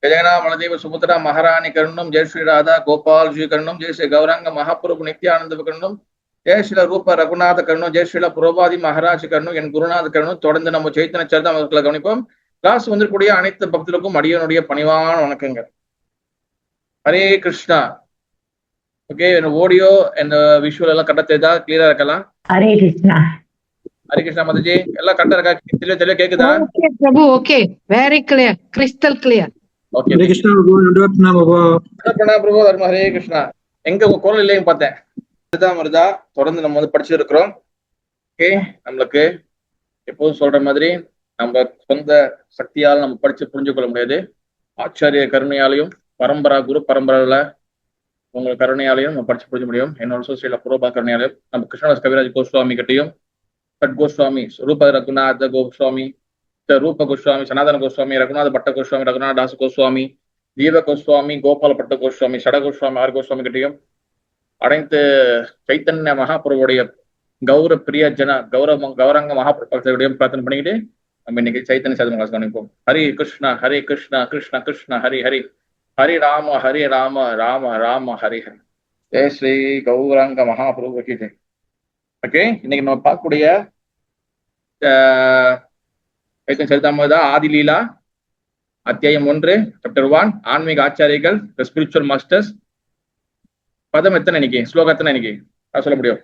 गजना मनदेव सुपुत्रा महारानी करुणम जय श्री राधा गोपाल जी करुणम जय श्री गौरांग महाप्रभु नित्यानंद करुणम जय श्री रूप रघुनाथ करुणम जय श्री पुरोபாதி மகாராஜ் கருணும் என் குருநாத கருணும் தொடர்ந்து நம்ம சைத்தன்ய சரிதாமிரதத்தை கவனிப்போம். கிளாஸ் வந்திருக்கூடிய அனைத்து பக்தர்களுக்கும் அடியனுடைய பணிவான வணக்கங்கள். ஹரே கிருஷ்ணா. ஓகே, ஆடியோ இந்த விஷுவல் எல்லாம் கரெக்டா தெரியுதா? கிளியரா இருக்கலாம்? ஹரே கிருஷ்ணா. ஹரே கிருஷ்ணா மாதாஜி, எல்லாம் கரெக்டா இருக்கா? தெளிவா கேக்குதா? Okay Prabhu, okay, very clear, crystal clear. Okay, Hare Krishna Prabhu. Hare Krishna. எங்க உங்க குரல் இல்லைன்னு பார்த்தேன். சரிதாமிரதா தொடர்ந்து நம்ம படிச்சுட்டு இருக்கிறோம். ஓகே, நம்மளுக்கு எப்போதும் சொல்ற மாதிரி நம்ம சொந்த சக்தியால் நம்ம படிச்சு புரிஞ்சு கொள்ள முடியாது. ஆச்சாரிய கருணையாலையும் பரம்பரா குரு பரம்பரால உங்கள் கருணையாலையும் நம்ம படிச்சு புரிஞ்ச முடியும். என்னோட சோசியல புரோபா கருணையாலையும் நம்ம கிருஷ்ணதாஸ் கவிராஜ் கோஸ்வாமி கிட்டையும் சட் கோஸ்வாமி ரூப ரகுநாத கோஸ்வாமி ரூப கோஸ்வாமி சனாதன கோஸ்வாமி ரகுநாத பட்ட கோஸ்வாமி ரகுநாத தாஸ் கோஸ்வாமி தீப கோஸ்வாமி கோபால பட்ட கோஸ்வாமி சட கோஸ்வாமி ஆர் கோஸ்வாமி கிட்டையும் அனைத்து சைத்தன்ய மகாபுருடைய கௌர பிரிய ஜன கௌரங்க மகாபுரத்தையும் பிரார்த்தனை பண்ணிக்கிட்டு நம்ம இன்னைக்கு சைத்தன்ய சரிதாமிரதம் கவனிப்போம். ஹரி கிருஷ்ணா ஹரே கிருஷ்ணா கிருஷ்ண கிருஷ்ண ஹரி ஹரி ஹரி ராம ராம ராம ஹரி ஹரி. ஜெய் ஸ்ரீ கௌராங்க மகாபிரபு கி ஜெய். ஓகே, இன்னைக்கு நம்ம பார்க்கக்கூடிய சைத்தன்ய சரிதாமிரதம் ஆதிலீலா அத்தியாயம் 1 சாப்டர் 1 ஆன்மீக ஆச்சாரியர்கள் ஸ்பிரிச்சுவல் மாஸ்டர்ஸ். பதம் எத்தனை இன்னைக்கு? ஸ்லோகம் எத்தனை இன்னைக்கு சொல்ல முடியும்?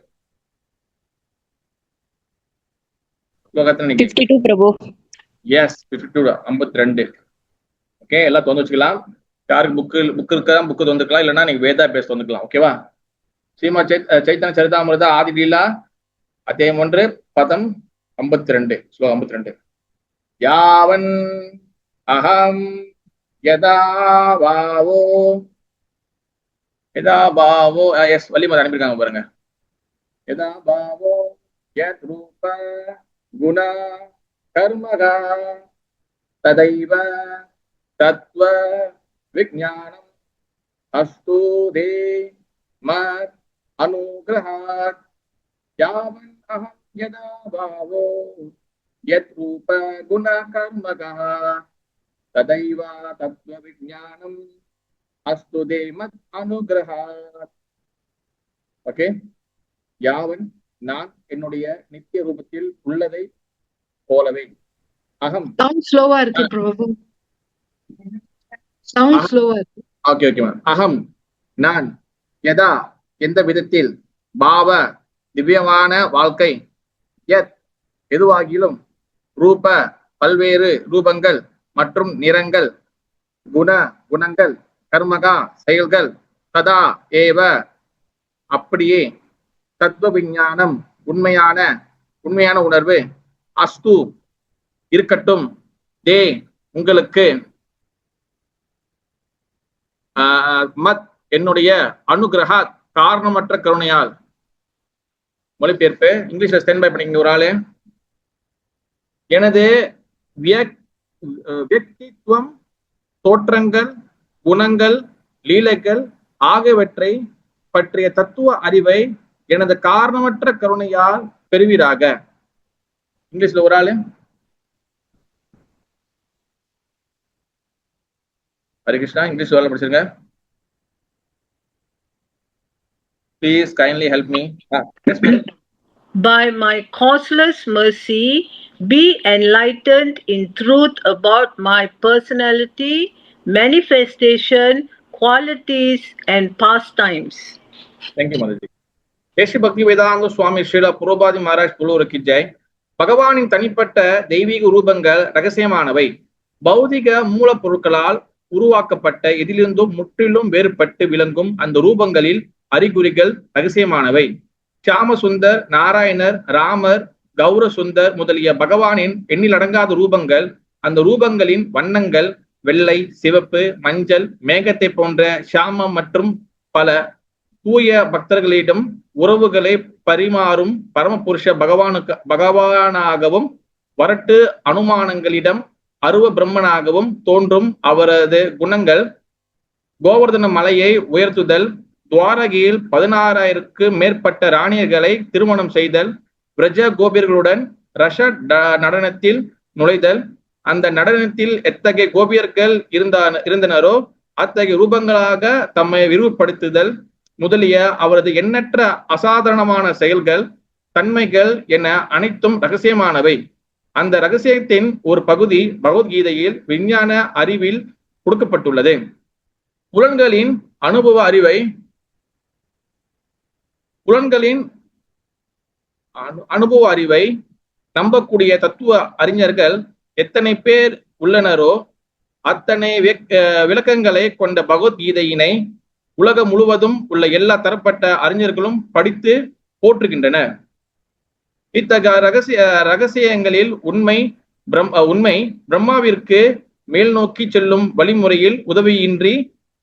ஸ்லோகம் எத்தனை இன்னைக்கு? 52 பிரபு. எஸ், 52, 52. ஓகே, எல்லாம் தொந்து வச்சுக்கலாம். யாருக்கு புக் இருக்கா புக்கு வந்துக்கலாம், இல்லைன்னா நீங்க வேதா பேச வந்துக்கலாம். ஓகேவா? ஸ்ரீமா சைத்தன்ய சரிதாமிரத ஆதி லீலா அத்தியாயம் 1 பதம் 52, ஸ்லோகம் 52. யாவன் அகம் யதா பாவோ எஸ் வள்ளிமதி அனுப்பியிருக்காங்க பாருங்க. யதா பாவோ யத் ரூப குண கர்மகா ததைவ தத்வ விஞ்ஞானம் அஸ்து தே மத் அனுக்ரஹாத். யாவன் அஹம் யதா பாவோ யத் ரூப குண கர்மகா ததைவ தத்வ விஞ்ஞானம் அஸ்து தே மத் அனுக்ரஹாத். ஓகே, யாவன் நான் என்னுடைய நித்திய ரூபத்தில் உள்ளதை போலவே அகம். சவுண்ட் ஸ்லோவா இருக்கு பிரபு, சவுண்ட் ஸ்லோவா இருக்கு. Okay okay ma'am. அகம் நான் யதா எந்த விதத்தில் பாவ திவ்யமான வாழ்க்கை யத் எதுவாகிலும் ரூப பல்வேறு ரூபங்கள் மற்றும் நிறங்கள் குணங்கள் கர்மகா செயல்கள் ததா ஏவ அப்படியே தத்துவ விஞ்ஞானம் உண்மையான உணர்வு அஸ்து இருக்கட்டும் தே உங்களுக்கு மத் என்னுடைய அனுகிரகா காரணமற்ற கருணையால். மொழிபெயர்ப்பு இங்கிலீஷ்ல ஸ்டாண்ட் பை பண்ணிங்க ஒரு ஆளு. எனது வியக்தித்துவம் தோற்றங்கள் குணங்கள் லீலைகள் ஆகியவற்றை பற்றிய தத்துவ அறிவை எனது காரணமற்ற கருணையால் பெறுவீராக. இங்கிலீஷ்ல ஒரு ஆளு. ஹரே கிருஷ்ணா, இங்கிலீஷ் வேலை படிச்சிருங்க. Please kindly help me. By my causeless mercy, be enlightened in truth about my personality, manifestation, qualities, and pastimes. Thank you, Mataji. Yeshi Bhakti Vedanta Swami Srila Prabhupada Maharaj Puluraki Jai. பகவானின் தனிப்பட்ட தெய்வீக ரூபங்கள் ரகசியமானவை. பௌதிக மூலப்பொருட்களால் உருவாக்கப்பட்ட எதிலிருந்தும் முற்றிலும் வேறுபட்டு விளங்கும் அந்த ரூபங்களில் அறிகுறிகள் ரகசியமானவை. ஷியாமசுந்தர், நாராயணர், ராமர், கௌர சுந்தர் முதலிய பகவானின் எண்ணிலடங்காத ரூபங்கள், அந்த ரூபங்களின் வண்ணங்கள் வெள்ளை, சிவப்பு, மஞ்சள், மேகத்தை போன்ற ஷியாமம் மற்றும் பல தூய பக்தர்களிடம் உறவுகளை பரிமாறும் பரமபுருஷ பகவானாகவும் வரட்டு அனுமானங்களிடம் அருவ பிரம்மனாகவும் தோன்றும் அவரது குணங்கள் கோவர்தன மலையை உயர்த்துதல், துவாரகையில் 16,000க்கு மேற்பட்ட ராணியர்களை திருமணம் செய்தல், பிரஜ கோபியர்களுடன் ரஷ நடனத்தில் நுழைதல், அந்த நடனத்தில் எத்தகைய கோபியர்கள் இருந்தனரோ அத்தகைய ரூபங்களாக தம்மை விரிவுபடுத்துதல் முதலிய அவரது எண்ணற்ற அசாதாரணமான செயல்கள் தன்மைகள் என அனைத்தும் ரகசியமானவை. அந்த ரகசியத்தின் ஒரு பகுதி பகவத்கீதையில் விஞ்ஞான அறிவில் கொடுக்கப்பட்டுள்ளது. புலன்களின் அனுபவ அறிவை நம்பக்கூடிய தத்துவ அறிஞர்கள் எத்தனை பேர் உள்ளனரோ அத்தனை விளக்கங்களை கொண்ட பகவத்கீதையினை உலகம் முழுவதும் உள்ள எல்லா தரப்பட்ட அறிஞர்களும் படித்து போற்றுகின்றனர். இத்தகைய ரகசியங்களில் உண்மை பிரம்மாவிற்கு மேல் நோக்கி செல்லும் வழிமுறையில் உதவியின்றி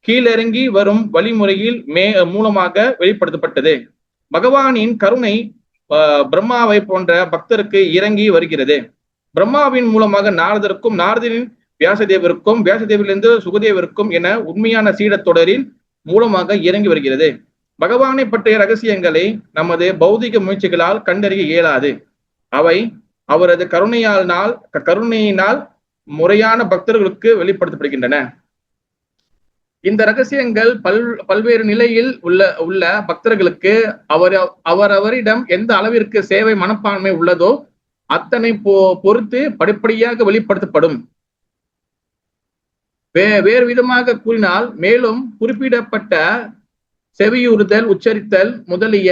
கீழிறங்கி வரும் வழிமுறையில் மூலமாக வெளிப்படுத்தப்பட்டது. பகவானின் கருணை பிரம்மாவை போன்ற பக்தருக்கு இறங்கி வருகிறது. பிரம்மாவின் மூலமாக நாரதருக்கும், நாரதரின் வியாசதேவருக்கும், வியாசதேவரிலிருந்து சுகதேவருக்கும் என உண்மையான சீடத் தொடரில் மூலமாக இறங்கி வருகிறது. பகவானை பற்றிய ரகசியங்களை நமது பௌதிக முயற்சிகளால் கண்டறிய இயலாது. அவை அவரது கருணையினால் முறையான பக்தர்களுக்கு வெளிப்படுத்தப்படுகின்றன. இந்த ரகசியங்கள் பல்வேறு நிலையில் உள்ள பக்தர்களுக்கு அவரவரிடம் எந்த அளவிற்கு சேவை மனப்பான்மை உள்ளதோ அத்தனை பொறுத்து படிப்படியாக வெளிப்படுத்தப்படும். வேறு விதமாக கூறினால், மேலும் குறிப்பிடப்பட்ட செவியுறுதல், உச்சரித்தல் முதலிய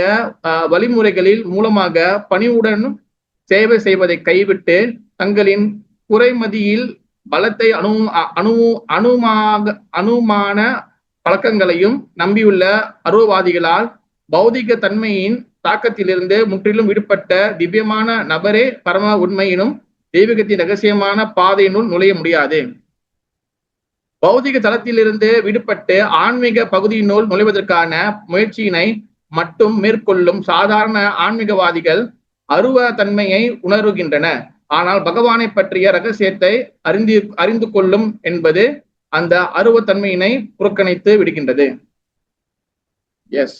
வழிமுறைகளில் மூலமாக பணிவுடன் சேவை செய்வதை கைவிட்டு தங்களின் குறைமதியில் பலத்தை அனுமான பழக்கங்களையும் நம்பியுள்ள அருவவாதிகளால் பௌதிக தன்மையின் தாக்கத்திலிருந்து முற்றிலும் விடுபட்ட திவ்யமான நபரே பரம உண்மையினும் தெய்வீகத்தின் ரகசியமான பாதையினுள் நுழைய முடியாது. பௌதிக தளத்திலிருந்து விடுபட்டு ஆன்மீக பகுதியினுள் நுழைவதற்கான முயற்சியினை மட்டும் மேற்கொள்ளும் சாதாரண ஆன்மீகவாதிகள் அருவ தன்மையை உணர்கின்றன. ஆனால் பகவானை பற்றிய ரகசியத்தை அறிந்து கொள்ளும் என்பது அந்த அருவ தன்மையினை புறக்கணித்து விடுகின்றது. எஸ்,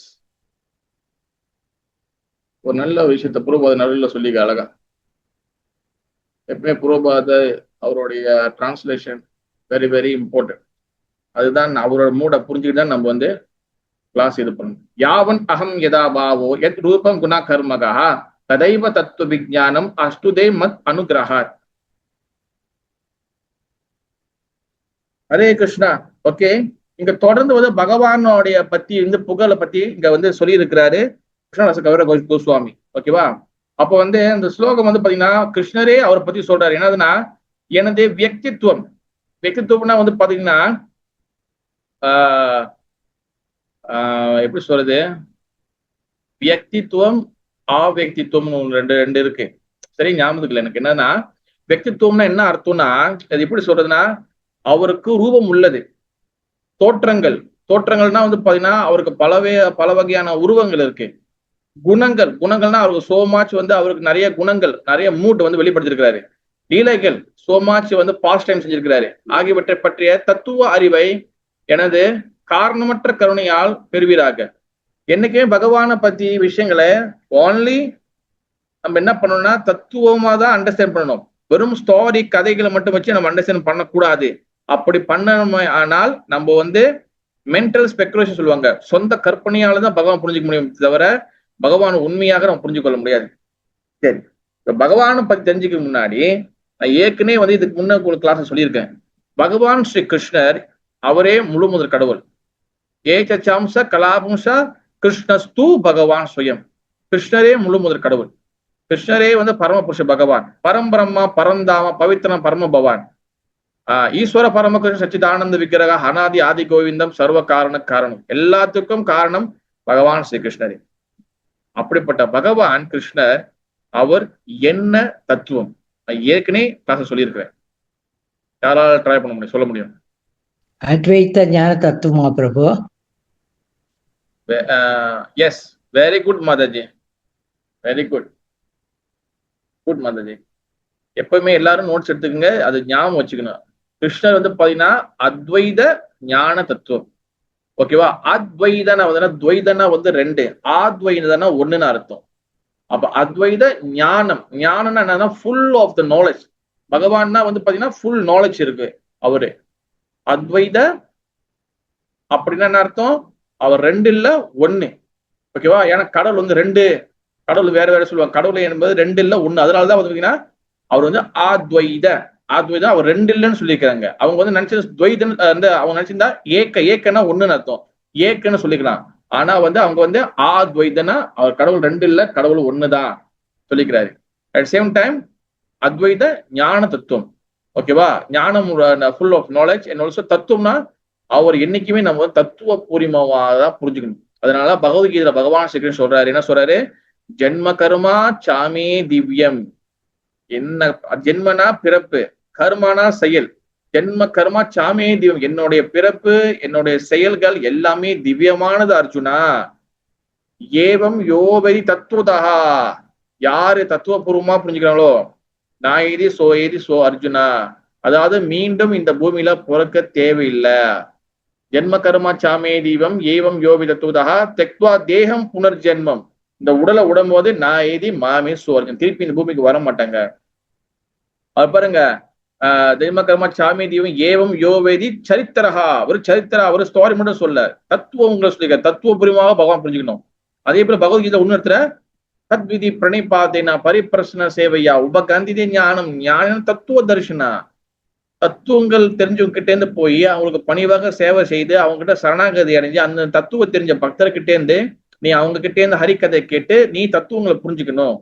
ஒரு நல்ல விஷயத்த புரோபாத நடுவில் சொல்லிக்க அழகா. எப்பவுமே புரோபாத அவருடைய டிரான்ஸ்லேஷன் வெரி வெரி இம்பார்ட்டன்ட். அதுதான் அவரோட மூட புரிஞ்சுக்கிட்டு தான் நம்ம வந்து கிளாஸ் இது பண்ணணும். யாவன் அகம் யதா பாவோ யத் ரூபம் குண கர்மகா ததைவ தத்துவ விஜானம் அஷ்டுதே மத் அனுகிரகாத். ஹரே கிருஷ்ணா. ஓகே, இங்க தொடர்ந்து வந்து பகவானோடைய பத்தி இந்த புகழை பத்தி இங்க வந்து சொல்லி இருக்கிறாரு கிருஷ்ணதாச கவிர கோஸ்வாமி. ஓகேவா? அப்போ வந்து இந்த ஸ்லோகம் வந்து பாத்தீங்கன்னா கிருஷ்ணரே அவரை பத்தி சொல்றாரு. என்னதுன்னா, எனது வியக்தித்துவம்னா வந்து பாத்தீங்கன்னா எப்படி சொல்றது, வியக்தித்துவம் அவ்யக்தித்துவம் ரெண்டு இருக்கு. சரி, ஞாபகத்துக்கு எனக்கு என்னன்னா, வியக்தித்துவம்னா என்ன அர்த்தம்னா, அது எப்படி சொல்றதுன்னா, அவருக்கு ரூபம் உள்ளது, தோற்றங்கள்னா வந்து பாத்தீங்கன்னா அவருக்கு பல வகையான உருவங்கள் இருக்கு. குணங்கள்னா அவருக்கு சோ மச் வந்து அவருக்கு நிறைய குணங்கள், நிறைய மூட் வந்து வெளிப்படுத்திருக்கிறாரு. லீலைகள் சோ மச் வந்து பாஸ்ட் டைம் செஞ்சிருக்கிறாரு. ஆகியவற்றை பற்றிய தத்துவ அறிவை எனது காரணமற்ற கருணையால் பெறுவீராக. என்னைக்குமே பகவானை பத்தி விஷயங்களை ஓன்லி நம்ம என்ன பண்ணணும்னா தத்துவமா தான் அண்டர்ஸ்டாண்ட் பண்ணணும். வெறும் ஸ்டோரி கதைகளை மட்டும் வச்சு நம்ம அண்டர்ஸ்டாண்ட் பண்ணக்கூடாது. அப்படி பண்ணணும் ஆனால் நம்ம வந்து மென்டல் ஸ்பெகுலேஷன் சொல்லுவாங்க, சொந்த கற்பனையால தான் பகவான் புரிஞ்சுக்க முடியும் தவிர பகவான் உண்மையாக நம்ம புரிஞ்சு கொள்ள முடியாது. சரி, பகவானை பத்தி தெரிஞ்சுக்க முன்னாடி நான் ஏற்கனவே வந்து இதுக்கு முன்ன ஒரு கிளாஸ் சொல்லியிருக்கேன். பகவான் ஸ்ரீ கிருஷ்ணர் அவரே முழு முதற் கடவுள். ஏகசாம்ச கலாபம்ச கிருஷ்ணஸ்து பகவான் சுயம். கிருஷ்ணரே முழு முதற் கடவுள். கிருஷ்ணரே வந்து பரமபுருஷ பகவான், பரம்பிரம்மா, பரந்தாம, பவித்திரம், பரம பவான், ஈஸ்வர பரமகிருஷ்ண சச்சிதானந்த விக்கிரக அனாதி ஆதி கோவிந்தம் சர்வ காரணம். எல்லாத்துக்கும் காரணம் பகவான் ஸ்ரீ கிருஷ்ணரே. அப்படிப்பட்ட பகவான் கிருஷ்ணர் அவர் என்ன தத்துவம் ஏற்கனவே கிளாஸ் சொல்லியிருக்கிறேன். யாரால ட்ரை பண்ண முடியும், சொல்ல முடியும்? அத்வைத ஞான தத்துவமா Prabhu? Yes, very good mataji, very good mataji. எப்பவுமே எல்லாரும் நோட்ஸ் எடுத்துக்கோங்க, அது ஞாபகம் வச்சுக்கணும். கிருஷ்ணர் வந்து பாத்தீங்கன்னா அத்வைத ஞான தத்துவம். ஓகேவா? அத்வைதனா வந்து துவைதனா வந்து ரெண்டு, ஆத்வைதனா ஒண்ணுன்னு அர்த்தம். அப்ப அத்வைத ஞானம்னா என்னன்னா ஃபுல் ஆஃப் த நாலேஜ், பகவான்னா வந்து பாத்தீங்கன்னா ஃபுல் நாலேஜ் இருக்கு அவரு. அத்வைத அப்படின்னா என்ன அர்த்தம்? அவர் ரெண்டு இல்ல ஒண்ணு. ஓகேவா? ஏன்னா கடவுள் வந்து ரெண்டு, கடவுள் வேற வேற சொல்லுவாங்க. கடவுள் என்பது ரெண்டு இல்ல ஒண்ணு. அதனாலதான் வந்து பாத்தீங்கன்னா அவர் வந்து ஆத்வைத, ஆத்வைதம் அவர் ரெண்டு இல்லைன்னு சொல்லியிருக்காங்க. அவங்க வந்து நினைச்சது துவைதன் வந்து அவங்க நினைச்சிருந்தா ஏக்கன்னா ஒண்ணுன்னு அர்த்தம், ஏக்கன்னு சொல்லிக்கலாம். ஆனா வந்து அவங்க வந்து ஆத்வைதனா அவர் கடவுள் ரெண்டு இல்ல, கடவுள் ஒண்ணுதான் சொல்லிக்கிறாரு. அட் சேம் டைம் அத்வைத ஞான தத்துவம். ஓகேவா? ஞானம் full of knowledge and also தத்துவம்னா அவர் என்னைக்குமே நம்ம தத்துவ பூர்வமாக தான் புரிஞ்சுக்கணும். அதனால பகவத்கீதையில பகவான் ஸ்ரீகிருஷ்ணன் சொல்றாரு, என்ன சொல்றாரு? ஜென்ம கர்மா சாமே திவ்யம். என்ன ஜென்மனா பிறப்பு, கர்மானா செயல். ஜென்ம கர்மா சாமே திவ்யம். என்னுடைய பிறப்பு, என்னுடைய செயல்கள் எல்லாமே திவ்யமானது அர்ஜுனா. ஏவம் யோபரி தத்துவதா. யாரு தத்துவபூர்வமா புரிஞ்சுக்கிறாங்களோ, நான் ஏதி சோ அர்ஜுனா. அதாவது மீண்டும் இந்த பூமியில பிறக்க தேவையில்லை. ஜென்ம கர்மா சாமே தீபம் ஏவம் யோபி தத்துவதா தெக்வா தேகம் புனர்ஜென்மம். இந்த உடலை உடம்போது நான் ஏதி மாமே சோ அர்ஜுன். திருப்பி இந்த பூமிக்கு வர மாட்டாங்க. அது பாருங்க, ஜென்ம கர்மா சாமே தீபம் ஏவம் யோவேதி சரித்திரஹா. ஒரு சரித்திரா, ஒரு ஸ்டோரி மட்டும் சொல்ல, தத்துவம் உங்களை சொல்லிக்க, தத்துவபூர்வமாக பகவான் புரிஞ்சுக்கணும். அதே போல பகவத்கீதை இன்னொருத்தர தத்விதி பிரணிபாத்தேனா பரிப்பிரசன சேவையா உபகந்திதே ஞானம். ஞானம் தத்துவ தரிசனா. தத்துவங்கள் தெரிஞ்சவங்க கிட்ட இருந்து போய் அவங்களுக்கு பணிவாக சேவை செய்து அவங்க கிட்ட சரணாகதி அடைஞ்சு அந்த தத்துவம் தெரிஞ்ச பக்தர்கிட்ட இருந்து நீ அவங்க கிட்டே இருந்து ஹரிக்கதை கேட்டு நீ தத்துவங்களை புரிஞ்சுக்கணும்.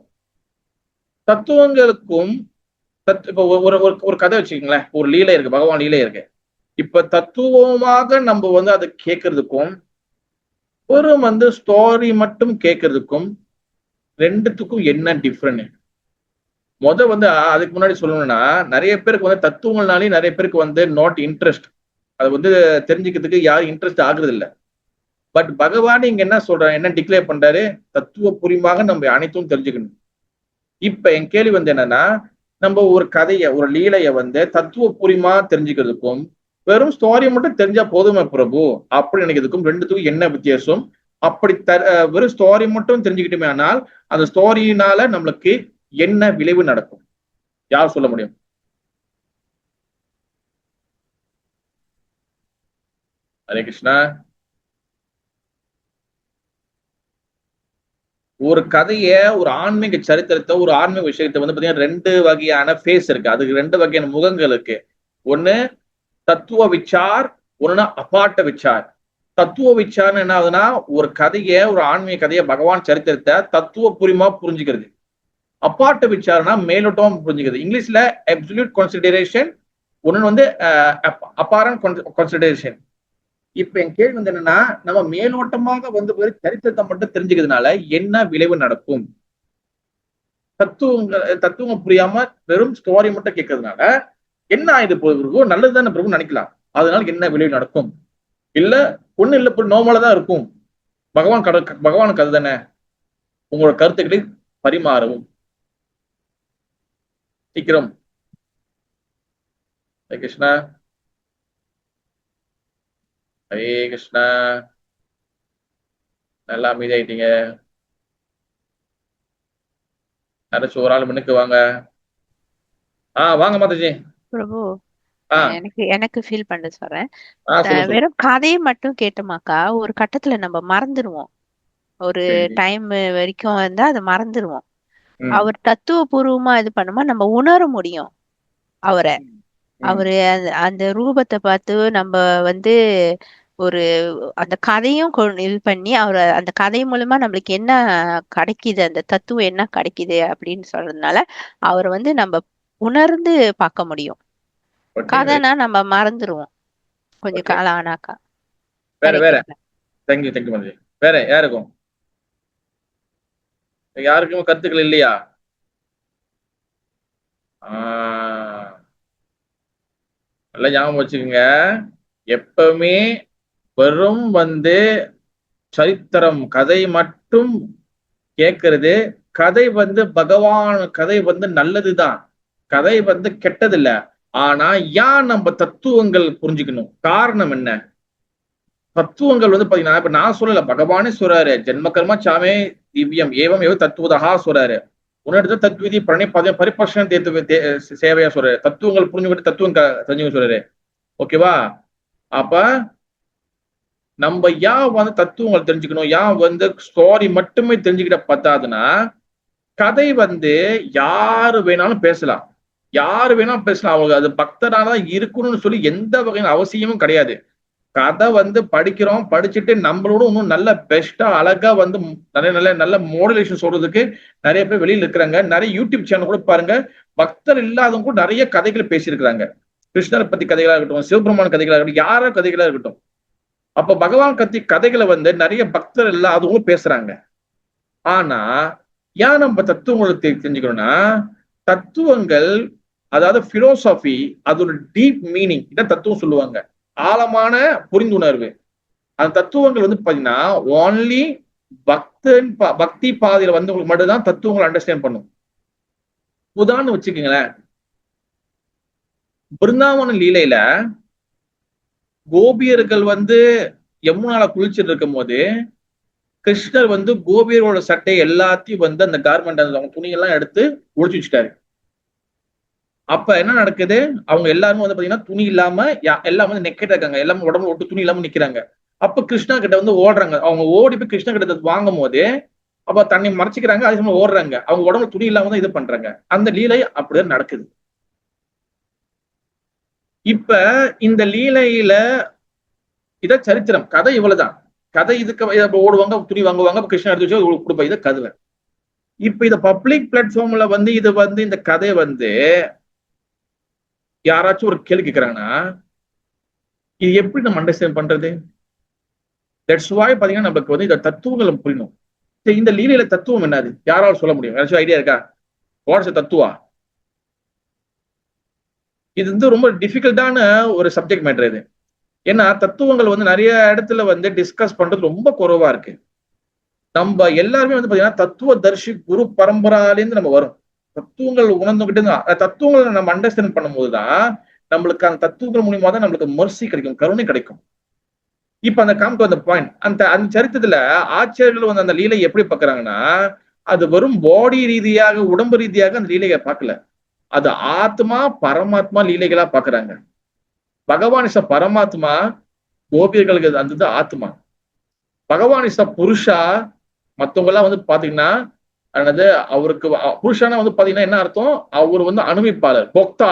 தத்துவங்களுக்கும் இப்ப ஒரு கதை வச்சுக்கோங்களேன், ஒரு லீலை இருக்கு, பகவான் லீலை இருக்கு. இப்ப தத்துவமாக நம்ம வந்து அதை கேட்கறதுக்கும் வெறும் வந்து ஸ்டோரி மட்டும் கேட்கறதுக்கும் ரெண்டுத்துக்கும் என்ன டிஃப்ரெண்ட்? வந்து அதுக்கு முன்னாடி சொல்லணும்னா, நிறைய பேருக்கு வந்து தத்துவங்கள்னாலே நிறைய பேருக்கு வந்து நாட் இன்ட்ரெஸ்ட். அது வந்து தெரிஞ்சுக்கிறதுக்கு யாரும் இன்ட்ரெஸ்ட் ஆகுறது இல்லை. பட் பகவான் இங்க என்ன சொல்றாரு, என்ன டிக்ளேர் பண்றாரு? தத்துவ பூர்வமாக நம்ம அனைத்தும் தெரிஞ்சுக்கணும். இப்ப என் கேள்வி வந்து என்னன்னா, நம்ம ஒரு கதைய, ஒரு லீலைய வந்து தத்துவ பூர்வமா தெரிஞ்சுக்கிறதுக்கும் வெறும் ஸ்டோரி மட்டும் தெரிஞ்சா போதுமே பிரபு அப்படி நினைக்கிறதுக்கும் ரெண்டுத்துக்கும் என்ன வித்தியாசம்? அப்படி வெறும் ஸ்டோரி மட்டும் தெரிஞ்சுக்கிட்டுமே ஆனால் அந்த ஸ்டோரியினால நம்மளுக்கு என்ன விளைவு நடக்கும்? யார் சொல்ல முடியும்? ஹரே கிருஷ்ணா. ஒரு கதைய, ஒரு ஆன்மீக சரித்திரத்தை, ஒரு ஆன்மீக விஷயத்தை வந்து பாத்தீங்கன்னா ரெண்டு வகையான ஃபேஸ் இருக்கு. அதுக்கு ரெண்டு வகையான முகங்கள் இருக்கு. ஒண்ணு தத்துவ விச்சார், ஒண்ணுன்னா அபாட்ட விச்சார். தத்துவ விச்சார்னு என்ன ஆகுதுன்னா, ஒரு கதைய, ஒரு ஆன்மீக கதைய, பகவான் சரித்திரத்தை தத்துவ பூர்வமா புரிஞ்சுக்கிறது. அப்பாட்ட விச்சாரனா மேலோட்டமா புரிஞ்சுக்கிறது. இங்கிலீஷ்ல அப்சல்யூட் கன்சிடரேஷன், ஒன்னு வந்து அப்பாரண்ட் கன்சிடரேஷன். இப்ப என் கேள்வி வந்து என்னன்னா, நம்ம மேலோட்டமாக வந்து சரித்திரத்தை மட்டும் தெரிஞ்சுக்கிறதுனால என்ன விளைவு நடக்கும்? தத்துவம் புரியாம வெறும் ஸ்டோரி மட்டும் கேட்கறதுனால என்ன ஆயுது பிரபு? நல்லதுதானே பிரபு நினைக்கலாம். அதனால என்ன விளைவு நடக்கும்? இல்ல ஒண்ணு இல்ல, நோமலதான் இருக்கும். பகவானுக்கு அதுதானே. உங்களோட கருத்துக்களை பரிமாறவும் சீக்கிரம். ஹரே கிருஷ்ணா. ஹரே கிருஷ்ணா. நல்லா அமைதியாயிட்டீங்க. யாராச்சும் ஒரு ஆள் முன்னுக்கு வாங்க. வாங்க மாதாஜி. பிரபு ஆ எனக்கு எனக்கு ஃபீல் பண்ண சொல்றேன். சொல்லுங்க. வெறும் கதையை மட்டும் கேட்டோமாக்கா ஒரு கட்டத்துல நம்ம மறந்துடுவோம். ஒரு சரி. டைம் வரைக்கும் வந்தா அதை மறந்துடுவோம். ம், அவர் தத்துவபூர்வமா இது பண்ணுமா நம்ம உணர முடியும் அவரை. ம், அவரு அந்த ரூபத்தை பார்த்து நம்ம வந்து ஒரு அந்த கதையும் இது பண்ணி அவரை அந்த கதை மூலமா நம்மளுக்கு என்ன கிடைக்குது, அந்த தத்துவம் என்ன கிடைக்குது அப்படின்னு சொல்றதுனால அவரை வந்து நம்ம உணர்ந்து பார்க்க முடியும். ஓகே. கதைனா நம்ம மறந்துடுவோம் கொஞ்சம் ஓகே. காலம் ஆனாக்கா. வேற ஹரே வேற கிருஷ்ணா. தேங்க்யூ மாதாஜி. வேற யாருக்கும் யாருக்கும் கருத்துக்கள் இல்லையா? நல்லா ஞாபகம் வச்சுக்கோங்க. எப்பவுமே வெறும் வந்து சரித்திரம் கதை மட்டும் கேட்கறது, கதை வந்து பகவான் கதை வந்து நல்லதுதான், கதை வந்து கெட்டது இல்ல. ஆனா ஏன் நம்ம தத்துவங்கள் புரிஞ்சுக்கணும்? காரணம் என்ன? தத்துவங்கள் வந்து பாத்தீங்கன்னா, இப்ப நான் சொல்லல, பகவானே சொல்றாரு, ஜென்ம கர்மா சாமே திவ்யம் ஏவம் ஏவ தத்துவதா சொல்றாரு. உன்னோட தத்விதி பிரணி பரிபர்ஷன் சேவையா சொல்றாரு. தத்துவங்கள் புரிஞ்சுக்கிட்டு தத்துவம் தெரிஞ்சுக்க சொல்றாரு. ஓகேவா? அப்ப நம்ம வந்து தத்துவங்கள் தெரிஞ்சுக்கணும், வந்து ஸ்டோரி மட்டுமே தெரிஞ்சுக்கிட்ட பத்தாதுன்னா, கதை வந்து யாரு வேணாலும் பேசலாம், யாரு வேணாலும் பேசலாம். அவங்க அது பக்தராதான் இருக்கணும்னு சொல்லி எந்த வகையான அவசியமும் கிடையாது. கதை வந்து படிக்கிறோம், படிச்சுட்டு நம்மளோட இன்னும் நல்ல பெஸ்டா அழகா வந்து நிறைய நல்ல நல்ல மோடுலேஷன் சொல்றதுக்கு நிறைய பேர் வெளியில இருக்கிறாங்க. நிறைய யூடியூப் சேனல் கூட பாருங்க, பக்தர் இல்லாதவங்க கூட நிறைய கதைகள் பேசியிருக்கிறாங்க. கிருஷ்ணரை பத்தி கதைகளா இருக்கட்டும், சிவபெருமான கதைகளா இருக்கட்டும், யாரோ கதைகளா இருக்கட்டும். அப்ப பகவான் கதைகளை வந்து நிறைய பக்தர் இல்லாதவங்களும் பேசுறாங்க. ஆனா ஏன் நம்ம தத்துவங்களை தெரிஞ்சுக்கணும்னா, தத்துவங்கள் அதாவது பிலோசாபி, அதோட டீப் மீனிங் இதான் தத்துவம் சொல்லுவாங்க, ஆழமான புரிந்துணர்வு. அந்த தத்துவங்கள் வந்து பாத்தீங்கன்னா ஓன்லி பக்தி பாதையில வந்தவங்களுக்கு மட்டும்தான் தத்துவங்களை அண்டர்ஸ்டாண்ட் பண்ணும். உதாரணம் வச்சுக்கோங்களேன், பிருந்தாவன லீலையில கோபியர்கள் வந்து யமுனால குளிச்சுட்டு இருக்கும் போது கிருஷ்ணர் வந்து கோபியரோட சட்டை எல்லாத்தையும் வந்து அந்த கார்மெண்ட் அவங்க துணியெல்லாம் எடுத்து ஒழிச்சு வச்சுட்டாரு. அப்ப என்ன நடக்குது, அவங்க எல்லாருமே வந்து பாத்தீங்கன்னா துணி இல்லாம எல்லாம் வந்து நெக்கெட்டா இருக்காங்க, எல்லாமே உடம்புல ஒட்டு துணி இல்லாம நிக்கிறாங்க. அப்ப கிருஷ்ணா கிட்ட வந்து ஓடுறாங்க, அவங்க ஓடி போய் கிருஷ்ணா கிட்ட வாங்கும் போது அப்ப தண்ணி மறைச்சிக்கிறாங்க, அதே சமயம் ஓடுறாங்க, அவங்க உடம்புல துணி இல்லாம தான் இது பண்றாங்க. அந்த லீலை அப்படிதான் நடக்குது. இப்ப இந்த லீலையில இத சரித்திரம் கதை இவ்வளவுதான். கதை இதுக்கு ஓடுவாங்க, துணி வாங்குவாங்க, கிருஷ்ணா எடுத்து வச்சு கொடுப்பா, இது கதை. இப்ப இத பப்ளிக் பிளாட்ஃபார்ம்ல வந்து இது வந்து இந்த கதை வந்து யாராச்சும் ஒரு கேள்வி கேட்கிறாங்கன்னா இது எப்படி நம்ம அண்டர்ஸ்டாண்ட் பண்றது? தட்ஸ் வாய் பாத்தீங்கன்னா நமக்கு வந்து இந்த தத்துவங்களை புரியணும். இந்த லீலையில தத்துவம் என்னது யாராலும் சொல்ல முடியும்? யாராச்சும் ஐடியா இருக்கா? வாட்ஸ் தத்துவா? இது வந்து ரொம்ப டிஃபிகல்ட்டான ஒரு சப்ஜெக்ட் மேட்டர் இது. ஏன்னா தத்துவங்கள் வந்து நிறைய இடத்துல வந்து டிஸ்கஸ் பண்றது ரொம்ப குறைவா இருக்கு. நம்ம எல்லாருமே வந்து பாத்தீங்கன்னா தத்துவ தர்ஷி குரு பரம்பராலேருந்து நம்ம வரும். தத்துவங்கள் உணர்ந்துகிட்டு தத்துவங்களை நம்ம அண்டர்ஸ்டாண்ட் பண்ணும்போதுதான் நம்மளுக்கு அந்த தத்துவங்கள் மூலியமா தான் நம்மளுக்கு மர்சி கிடைக்கும், கருணை கிடைக்கும். இப்ப அந்த காமிக்கு வந்த பாயிண்ட், அந்த சரித்திரத்துல ஆச்சாரியர்கள் வந்து அந்த லீலை எப்படி பாக்குறாங்கன்னா, அது வெறும் பாடி ரீதியாக உடம்பு ரீதியாக அந்த லீலையை பார்க்கல, அது ஆத்மா பரமாத்மா லீலைகளா பாக்குறாங்க. பகவான் இஸ் பரமாத்மா, கோபியர்களுக்கு அந்த ஆத்மா. பகவான் இஸ் புருஷா, மத்தவங்க எல்லாம் வந்து பாத்தீங்கன்னா அவருக்கு புருஷனா வந்து பாத்தீங்கன்னா என்ன அர்த்தம், அவர் வந்து அனுபவிப்பாளர், போக்தா.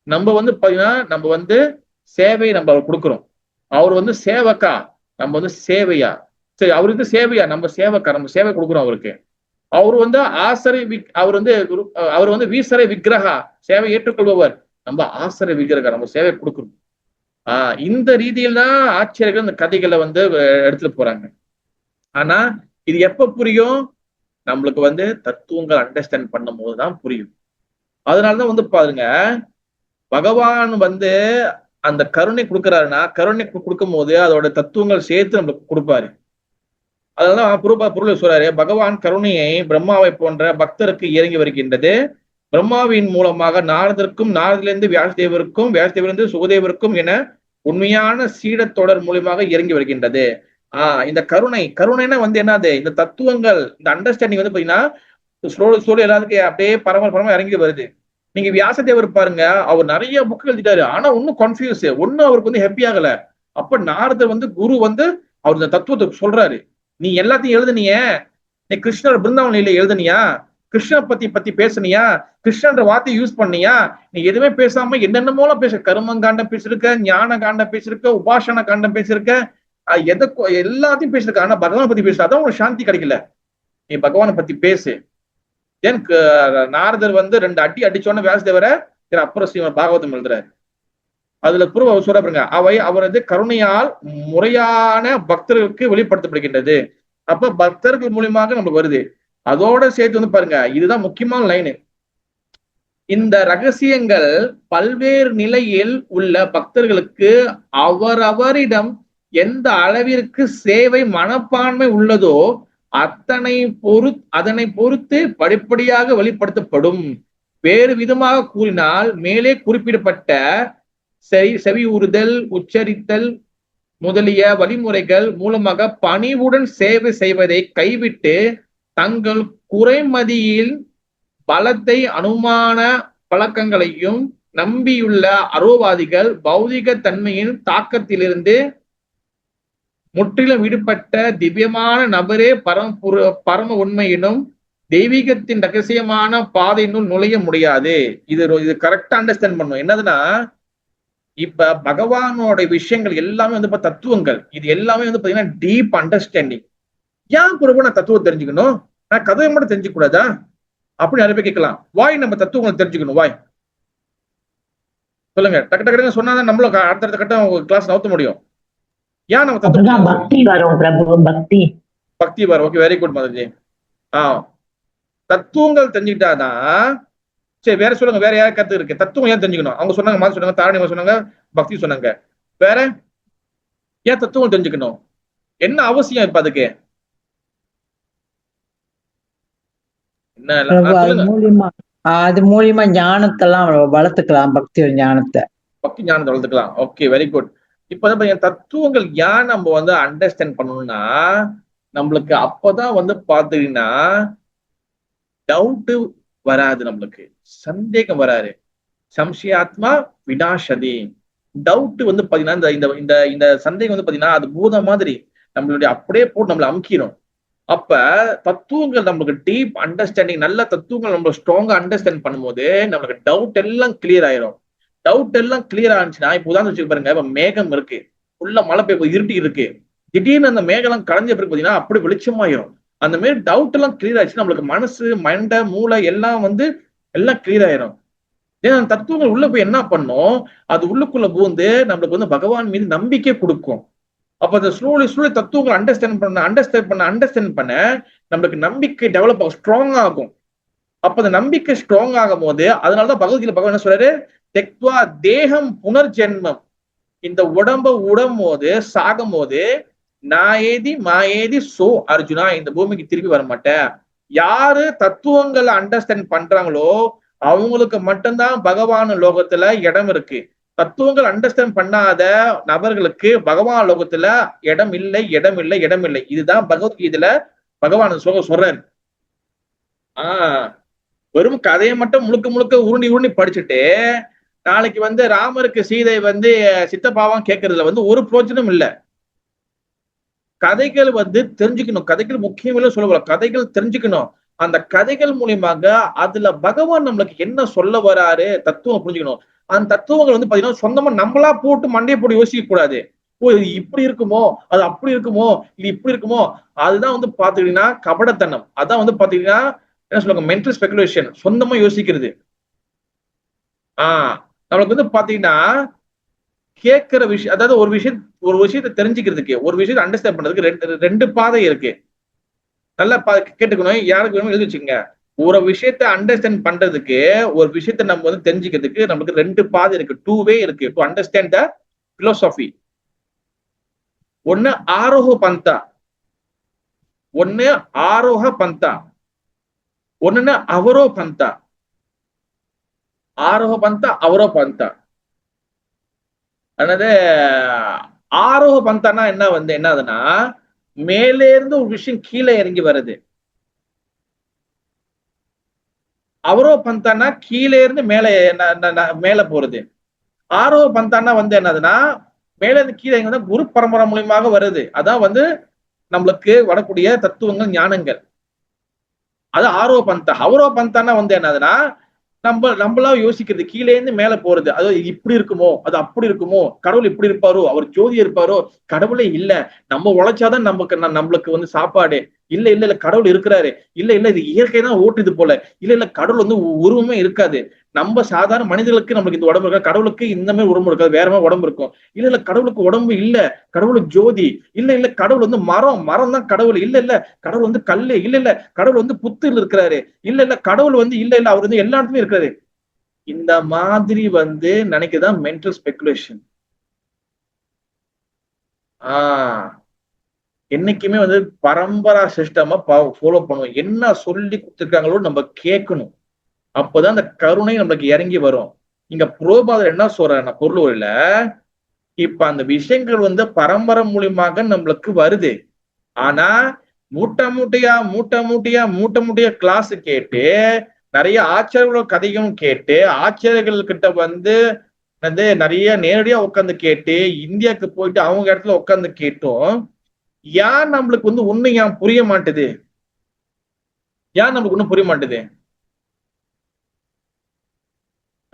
நம்ம வந்து பாத்தீங்கன்னா நம்ம வந்து சேவை நம்ம அவர் கொடுக்குறோம், அவர் வந்து சேவக்கா, நம்ம வந்து சேவையா. சரி, அவருக்கு சேவையா, நம்ம சேவக்கா, நம்ம சேவை கொடுக்குறோம் அவருக்கு. அவர் வந்து அவர் வந்து வீசரை விக்கிரகா, சேவை ஏற்றுக்கொள்பவர், நம்ம ஆசரை விக்கிரகா, நம்ம சேவை கொடுக்குறோம். இந்த ரீதியில் தான் ஆச்சரியர்கள் இந்த கதைகளை வந்து எடுத்துட்டு போறாங்க. ஆனா இது எப்ப புரியும்? நம்மளுக்கு வந்து தத்துவங்கள் அண்டர்ஸ்டாண்ட் பண்ணும் போதுதான் புரியும். அதனாலதான் வந்து பாருங்க, பகவான் வந்து அந்த கருணை கொடுக்கிறாருன்னா, கருணை கொடுக்கும் போது அதோட தத்துவங்கள் சேர்த்து நம்மளுக்கு கொடுப்பாரு. அதனாலதான் பொருள் சொல்றாரு, பகவான் கருணையை பிரம்மாவை போன்ற பக்தருக்கு இறங்கி வருகின்றது. பிரம்மாவின் மூலமாக நாரதற்கும், நாரதிலிருந்து வியாசதேவருக்கும், வியாசதேவரிலிருந்து சுகதேவருக்கும் என உண்மையான சீடத்தொடர் மூலியமாக இறங்கி வருகின்றது. இந்த கருணைனா வந்து என்னது, இந்த தத்துவங்கள், இந்த அண்டர்ஸ்டாண்டிங் வந்து பாத்தீங்கன்னா ஸ்லோலி எல்லாத்துக்கும் அப்படியே பரம இறங்கி வருது. நீங்க வியாசதேவர் பாருங்க, அவர் நிறைய புக் எழுதிட்டாரு, ஆனா ஒன்னும் கன்ஃபியூஸ், ஒன்னும் அவருக்கு வந்து ஹாப்பி ஆகல. அப்ப நாரதர் வந்து குரு வந்து அவர் இந்த தத்துவத்தை சொல்றாரு, நீ எல்லாத்தையும் எழுதுனிய, நீ கிருஷ்ணர் பிருந்தாவன் லீலை எழுதுனியா, கிருஷ்ணனை பத்தி பேசுனியா, கிருஷ்ணன்ற வார்த்தையை யூஸ் பண்ணியா, நீ எதுவுமே பேசாம என்னென்னமோலாம் பேச, கர்மங்காண்டம் பேசிருக்க, ஞான காண்டம் பேசிருக்க, உபாசன காண்டம் பேசிருக்க, எல்லாத்தையும் பேசிருக்க, ஆனா பகவானை பத்தி பேச, அதான் உனக்கு சாந்தி கிடைக்கல. நீ பகவானை பத்தி பேசு. தென் நாரதர் வந்து 2 அடி அடிச்சோன்னு வியாசதேவரை அப்புறம் ஸ்ரீமத் பாகவதம் எழுதுறாரு. அதுல அவர் சொல்றாங்க, அவை அவரது கருணையால் முறையான பக்தர்களுக்கு வெளிப்படுத்தப்படுகின்றது. அப்ப பக்தர்கள் மூலியமாக நமக்கு வருது. அதோட சேர்த்து வந்து பாருங்க, இதுதான் முக்கியமான லைனு, இந்த ரகசியங்கள் பல்வேறு நிலையில் உள்ள பக்தர்களுக்கு அவரவரிடம் எந்த அளவிற்கு சேவை மனப்பான்மை உள்ளதோ அதனை பொறுத்து படிப்படியாக வெளிப்படுத்தப்படும். வேறு விதமாக கூறினால், மேலே குறிப்பிடப்பட்ட செவியுறுதல், உச்சரித்தல் முதலிய வழிமுறைகள் மூலமாக பணிவுடன் சேவை செய்வதை கைவிட்டு தங்கள் குறைமதியில் பலத்தை அனுமான பழக்கங்களையும் நம்பியுள்ள அரோவாதிகள் பௌதிக தன்மையின் தாக்கத்திலிருந்து முற்றிலும் விடுபட்ட திவ்யமான நபரே பரம உண்மையினும் தெய்வீகத்தின் ரகசியமான பாதையினுள் நுழைய முடியாது. இது கரெக்டா அண்டர்ஸ்டாண்ட் பண்ணும். என்னதுன்னா, இப்ப பகவானோட விஷயங்கள் எல்லாமே வந்து தத்துவங்கள், இது எல்லாமே வந்து பாத்தீங்கன்னா டீப் அண்டர்ஸ்டாண்டிங். ஏன் பிரபு நான் தத்துவம் தெரிஞ்சுக்கணும், நான் கதையை மட்டும் தெரிஞ்சுக்க கூடாதா அப்படின்னு நிறைய பேர் கேட்கலாம். வாய் நம்ம தத்துவங்களை தெரிஞ்சுக்கணும். வாய் சொல்லுங்க, டக்கு டக்கு சொன்னாதான் நம்மளும் அடுத்தடுத்த கட்டம் கிளாஸ் நவுத்த முடியும். ஏன் நம்ம தத்துவம் பக்தி வரும் பிரபு, பக்தி வரும். Okay, very good Mataji. தத்துவங்கள் தெரிஞ்சுக்கிட்டாதான் சரி. வேற சொல்லுங்க, வேற யாரும் கருத்து இருக்கு? தத்துவம் ஏன் தெரிஞ்சுக்கணும்? அவங்க சொன்னாங்க, மாதிரி சொன்னாங்க, தாரணி சொன்னாங்க, பக்தி சொன்னாங்க. வேற ஏன் தத்துவம் தெரிஞ்சுக்கணும்? என்ன அவசியம் இப்ப அதுக்கு? அது மூலியமா ஞானத்தெல்லாம் வளர்த்துக்கலாம், பக்தி ஞானத்தை, பக்தி ஞானத்தை வளர்த்துக்கலாம். Okay, very good. இப்ப தத்துவங்கள் ஏன் நம்ம வந்து அண்டர்ஸ்டாண்ட் பண்ணணும்னா, நம்மளுக்கு அப்பதான் வந்து பாத்தீங்கன்னா டவுட் வராது, நம்மளுக்கு சந்தேகம் வராது. சம்சயாத்மா விநாசதி. டவுட் வந்து பாத்தீங்கன்னா இந்த சந்தேகம் வந்து பாத்தீங்கன்னா அது பூதம் மாதிரி நம்மளுடைய அப்படியே போட்டு நம்மள அமுக்கிடும். அப்ப தத்துவங்கள் நம்மளுக்கு டீப் அண்டர்ஸ்டாண்டிங், நல்ல தத்துவங்கள் நம்ம ஸ்ட்ராங்கா அண்டர்ஸ்டாண்ட் பண்ணும்போது நம்மளுக்கு டவுட் எல்லாம் கிளியர் ஆயிரும். டவுட் எல்லாம் கிளியர் ஆனிச்சுன்னா, இப்ப உதாரணம் வச்சு பாருங்க, இப்ப மேகம் இருக்கு, ஃபுல்லா மழை பெய்ய இருட்டி இருக்கு, திடீர்னு அந்த மேகம் எல்லாம் களைஞ்ச பிறகு பாத்தீங்கன்னா அப்படி வெளிச்சமாயிரும். அந்த மாதிரி டவுட் எல்லாம் கிளியர் ஆயிடுச்சு, நம்மளுக்கு மனசு, மண்டை, மூளை எல்லாம் வந்து எல்லாம் கிளியர் ஆயிரும். ஏன்னா அந்த தத்துவங்கள் உள்ள போய் என்ன பண்ணும், அது உள்ளுக்குள்ள பூந்து நம்மளுக்கு வந்து பகவான் மீது நம்பிக்கை கொடுக்கும். அப்ப அந்த ஸ்லோலி தத்துவங்கள் அண்டர்ஸ்டாண்ட் பண்ண நம்மளுக்கு நம்பிக்கை டெவலப் ஆகும், ஸ்ட்ராங் ஆகும். அப்ப அந்த நம்பிக்கை ஸ்ட்ராங் ஆகும் போது, அதனாலதான் பகவத்கீதை பகவான் என்ன சொல்றாரு, தெக்வா தேகம் புனர்ஜென்மம். இந்த உடம்ப உடம்போது சாகும் போது நாயேதி மாயேதி சோ அர்ஜுனா, இந்த பூமிக்கு திருப்பி வர மாட்டேன். யாரு தத்துவங்களை அண்டர்ஸ்டாண்ட் பண்றாங்களோ அவங்களுக்கு மட்டும்தான் பகவான் லோகத்துல இடம் இருக்கு. தத்துவங்கள் அண்டர்ஸ்டாண்ட் பண்ணாத நபர்களுக்கு பகவான் லோகத்துல இடம் இல்லை, இடம் இல்லை, இடம் இல்லை. இதுதான் பகவத்கீதையில பகவான் சொல்றாரு. வெறும் கதையை மட்டும் முழுக்க முழுக்க உருண்டி படிச்சுட்டு நாளைக்கு வந்து ராமருக்கு சீதை வந்து சித்தப்பாவான் கேட்கறதுல வந்து ஒரு பிரோஜனம் இல்லை. கதைகள் வந்து தெரிஞ்சுக்கணும், கதைகள் முக்கியம் இல்லை சொல்ல, கதைகள் தெரிஞ்சுக்கணும். அந்த கதைகள் மூலியமாக அதுல பகவான் நம்மளுக்கு என்ன சொல்ல வராரு தத்துவம் புரிஞ்சுக்கணும். அந்த தத்துவங்கள் வந்து பாத்தீங்கன்னா சொந்தமா நம்மளா போட்டு மண்டையை போட்டு யோசிக்க கூடாது. ஓ இது இப்படி இருக்குமோ, அது அப்படி இருக்குமோ, இது இப்படி இருக்குமோ, அதுதான் வந்து பாத்தீங்கன்னா கபடத்தனம். அதான் வந்து பாத்தீங்கன்னா என்ன சொல்லுவாங்க, மென்டல் ஸ்பெகுலேஷன், சொந்தமா யோசிக்கிறது. நம்மளுக்கு வந்து பாத்தீங்கன்னா கேட்கிற விஷயம், அதாவது ஒரு விஷயத்தை தெரிஞ்சுக்கிறதுக்கு, ஒரு விஷயத்தை அண்டர்ஸ்டாண்ட் பண்றதுக்கு ரெண்டு பாதை இருக்கு. நல்லா கேட்டுக்கணும், யாருக்கு வேணுமோ எழுதி வச்சுக்கோங்க. ஒரு விஷயத்த அண்டர்ஸ்டாண்ட் பண்றதுக்கு, ஒரு விஷயத்த நம்ம வந்து தெரிஞ்சுக்கிறதுக்கு நம்மளுக்கு ரெண்டு பாதை இருக்கு, டூ வே இருக்கு டு அண்டர்ஸ்டாண்ட் த பிலோசபி. ஒன்னு ஆரோஹ பந்தா, ஒன்னு ஆரோஹ பந்தா, ஒன்னு அவரோ பந்தா. ஆரோஹ பந்தா, அவரோ பந்தா. அதாவது ஆரோஹ பந்தானா என்ன ஆகுதுன்னா, மேலே இருந்து ஒரு விஷயம் கீழே இறங்கி வருது. அவரோ பந்தானா கீழே இருந்து மேல போறது. ஆரோஹ பந்தானா வந்து என்னதுன்னா, மேல இருந்து கீழே இறங்கி குரு பரம்பரை மூலியமாக வருது. அதான் வந்து நம்மளுக்கு வரக்கூடிய தத்துவங்கள், ஞானங்கள். அது ஆரோஹ பந்தா. அவரோ பந்தானா வந்து என்னதுன்னா, நம்மளா யோசிக்கிறது, கீழே இருந்து மேல போறது. அது இப்படி இருக்குமோ, அது அப்படி இருக்குமோ, கடவுள் இப்படி இருப்பாரோ, அவர் ஜோதி இருப்பாரோ, கடவுளே இல்ல, நம்ம உழைச்சாதான் நம்மளுக்கு வந்து சாப்பாடு, இல்ல கடவுள் இருக்கிறாரு, இல்ல இது இயற்கை தான் ஓட்டுது போல, இல்ல கடவுள் வந்து உருவமே இருக்காது, நம்ம சாதாரண மனிதர்களுக்கு நம்மளுக்கு இந்த உடம்பு இருக்கா, கடவுளுக்கு இந்த மாதிரி உடம்பு இருக்காது, வேற மாதிரி உடம்பு இருக்கும், இல்ல கடவுளுக்கு உடம்பு இல்ல, கடவுள் ஜோதி, இல்ல கடவுள் வந்து மரம் தான் கடவுள், இல்ல கடவுள் வந்து கல்லு, இல்ல கடவுள் வந்து புத்தில் இருக்கிறாரு, இல்ல கடவுள் வந்து இல்ல அவர் வந்து எல்லா இடத்துலயும் இருக்கிறாரு. இந்த மாதிரி வந்து நினைக்கதான் மென்டல் ஸ்பெகுலேஷன். என்னைக்குமே வந்து பரம்பரா சிஸ்டமா ஃபாலோ பண்ணுவோம். என்ன சொல்லி கொடுத்துருக்காங்களோ நம்ம கேட்கணும். அப்பதான் அந்த கருணை நம்மளுக்கு இறங்கி வரும். இங்க புரோபாதர் என்ன சொல்றாருன்னா, பொருள் இல்ல, இப்ப அந்த விஷயங்கள் வந்து பரம்பரை மூலியமாக நம்மளுக்கு வருது. ஆனா மூட்டை மூட்டையா கிளாஸ் கேட்டு நிறைய ஆச்சாரியர்களோட கதையும் கேட்டு ஆச்சாரியர்கள் கிட்ட வந்து நிறைய நேரடியா உட்காந்து கேட்டு இந்தியாவுக்கு போயிட்டு அவங்க இடத்துல உட்காந்து கேட்டோம். ஏன் நம்மளுக்கு வந்து உண்மை ஏன் புரிய மாட்டுது? ஏன் நம்மளுக்கு ஒண்ணும் புரிய மாட்டுது?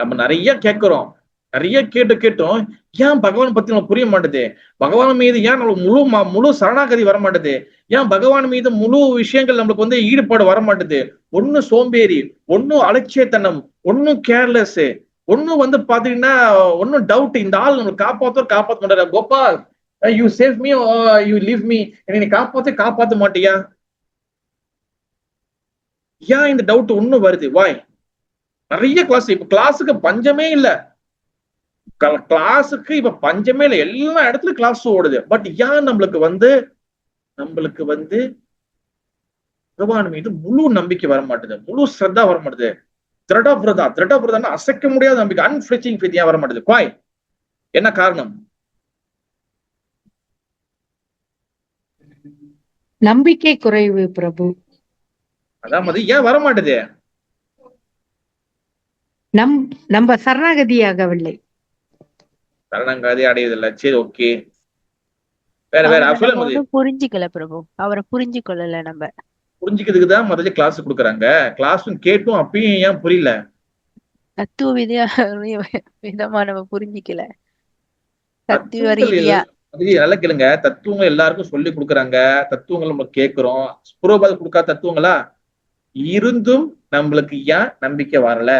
நம்ம நிறைய கேட்கிறோம், நிறைய கேட்டோம், ஏன் பகவான் பத்தி நமக்கு புரிய மாட்டுது? பகவான் மீது ஏன் நம்மளுக்கு முழு சரணாகதி வர மாட்டுது? ஏன் பகவான் மீது முழு விஷயங்கள் நம்மளுக்கு வந்து ஈடுபாடு வர மாட்டுது? ஒண்ணு சோம்பேறி, ஒன்னும் அலட்சியத்தனம், ஒன்னும் கேர்லெஸ், ஒன்னும் வந்து பாத்தீங்கன்னா ஒன்னும் டவுட். இந்த ஆள் நம்மளுக்கு காப்பாத்த மாட்டாரு. Gopal, you save me, you leave me, நீ காப்பாத்த மாட்டியா? ஏன் இந்த டவுட் ஒன்னும் வருது? வாய் நிறைய கிளாஸ், இப்ப கிளாஸுக்கு பஞ்சமே இல்ல, கிளாஸுக்கு இப்ப பஞ்சமே இல்ல, எல்லா இடத்துலயும் கிளாஸ் ஓடுது. பட் ஏன் நம்மளுக்கு வந்து பகவான் மீது முழு நம்பிக்கை வர மாட்டேது, முழு ஸ்ரத்தா வர மாட்டேது? திருடா அசைக்க முடியாத நம்பிக்கை, அன்ஃபிளிச்சிங் ஃபெய்த் ஏன் வர மாட்டேது? வாய் என்ன காரணம்? நம்பிக்கை குறைவு பிரபு. அதான் ஏன் வர மாட்டேது? நம்ம சரணாகதியாகவில்லை, சரணாகதி அடையதில்லை. சரி, ஓகே. வேற புரிஞ்சுக்கல பிரபு, அவரை புரிஞ்சுக்கொள்ளல. நம்ம புரிஞ்சுக்கிறதுக்குதான் முதல்ல கிளாஸ் கொடுக்குறாங்க. கிளாஸும் கேட்டும் அப்பயும் ஏன் புரியல? தத்துவ விதமா நம்ம புரிஞ்சுக்கல. தத்துவ ரீதியா நல்லா கேளுங்க. தத்துவங்கள் எல்லாருக்கும் சொல்லி கொடுக்குறாங்க, தத்துவங்கள் நம்ம கேட்கிறோம். புரோபாத கொடுக்காத தத்துவங்களா இருந்தும் நம்மளுக்கு ஏன் நம்பிக்கை வரல?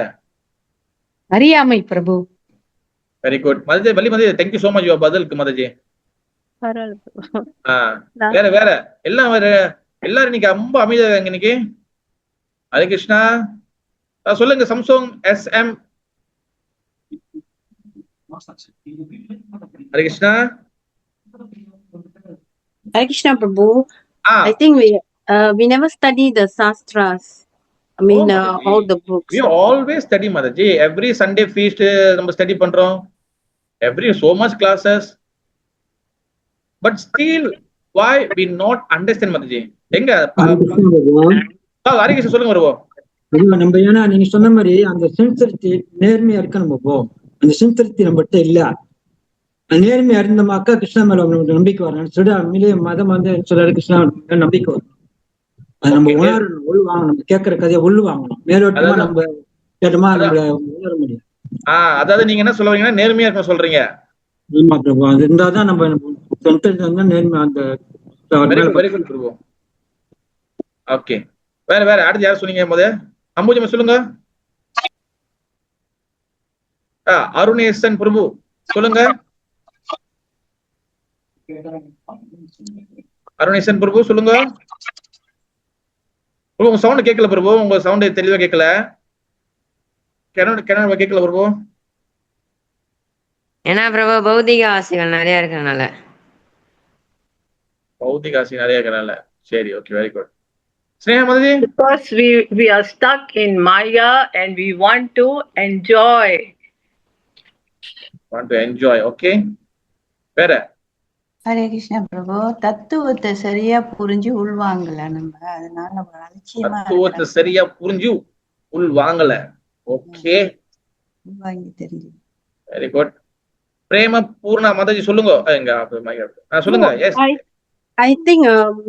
அறியாமை Prabhu. Very good mataji, Valli mataji, thank you so much பதிலுக்கு மதஜி. வேற எல்லாம் எல்லாரும் இன்னைக்கு ரொம்ப அமைதியா இருக்காங்க இன்னைக்கு. ஹரே கிருஷ்ணா. சொல்லுங்க சம்சோங் SM. Hare Krishna. Hare Krishna Prabhu. I think we never study the sastras. I mean, all the books. We always study Mataji. Every Sunday feast நம்ம study பண்றோம். Every so much classes. But still, why we not understand Mataji? எங்க ஹரே கிருஷ்ணா சொல்லுங்க வருவோம். நம்ம ஏன்னா நீங்க சொன்ன மாதிரி அந்த சின்சிரிட்டி நேர்மையா இருக்க நம்ம போவோம். அந்த சின்சிரிட்டி நம்மகிட்ட இல்ல. நேர்மையா இருந்தமாக்கா கிருஷ்ணா மேல நம்பிக்கை வரணும். சொல்ல உண்மையிலேயே மதம் வந்து சொல்ற கிருஷ்ணா நம்பிக்கை வரும். அது நம்ம உணரணும், உள்வாங்கணும். நம்ம கேட்கற கதையை உள்வாங்கணும். மேலோட்டமா நம்ம கேட்டோமா நம்மள உணர முடியும். அதாவது நீங்க என்ன சொல்றீங்கன்னா நேர்மையா இருக்க சொல்றீங்க. ஆமா பிரபு, அது இருந்தாதான் நம்ம நேர்மை அந்த. ஓகே, வேற அடுத்து யார் சொன்னீங்க? அம்புஜமா சொல்லுங்க. அருணேசன் பிரபு சொல்லுங்க. அருணேசன் பிரபு சொல்லுங்க. உங்க சவுண்ட் கேட்கல பிரபு, உங்க சவுண்ட் தெளிவா கேட்கல. கேட்கல பிரபு. ஏன்னா பிரபு பௌதிக ஆசைகள் நிறைய இருக்கனால. பௌதிக ஆசை நிறைய இருக்கனால. சரி, okay, very good. Sneha Mataji? Because we are stuck in Maya and we want to enjoy. Okay. வேற? ஹரே கிருஷ்ணா பிரபு. தத்துவத்தை சரியா புரிஞ்சு உள்வாங்கல நம்ம, அதனால அலட்சியமா தத்துவத்தை சரியா புரிஞ்சு உள்வாங்கல. ஓகே, உள்வாங்கி தெரிஞ்சு. Very good. பிரேம பூர்ணா மாதாஜி சொல்லுங்க. சொல்லுங்க. Yes, I think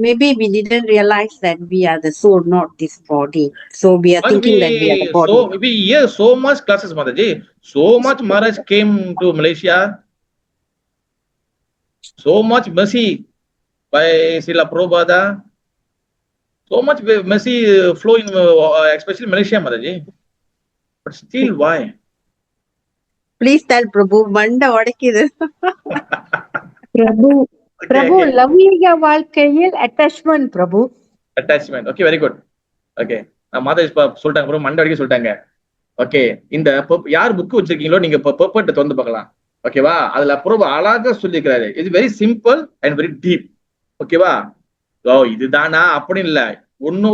maybe we didn't realize that we are the soul, not this body. So we are thinking that we are the body. So we hear so much classes, Mataji. So much Maharaj came to Malaysia. So much mercy by Srila Prabhupada. So much mercy flow in especially Malaysia, Mataji. But still, why? Please tell Prabhu, manda odakidhu. Prabhu லௌகிக வாழ்க்கையில் attachment Prabhu. Attachment. Okay, very good. Okay, mataji சொல்லிட்டாங்க பிரபு, மண்டை வரைக்கும் சொல்லிட்டாங்க. Okay, இந்த யார் book வச்சிருக்கீங்களோ நீங்க perfect திறந்து பார்க்கலாம். ஓகேவா? அதுல பிரபு அழகா சொல்லிக்கிறாரு. இது very simple and very deep. ஓகேவா? இதுதானா அப்படின்னு இல்ல,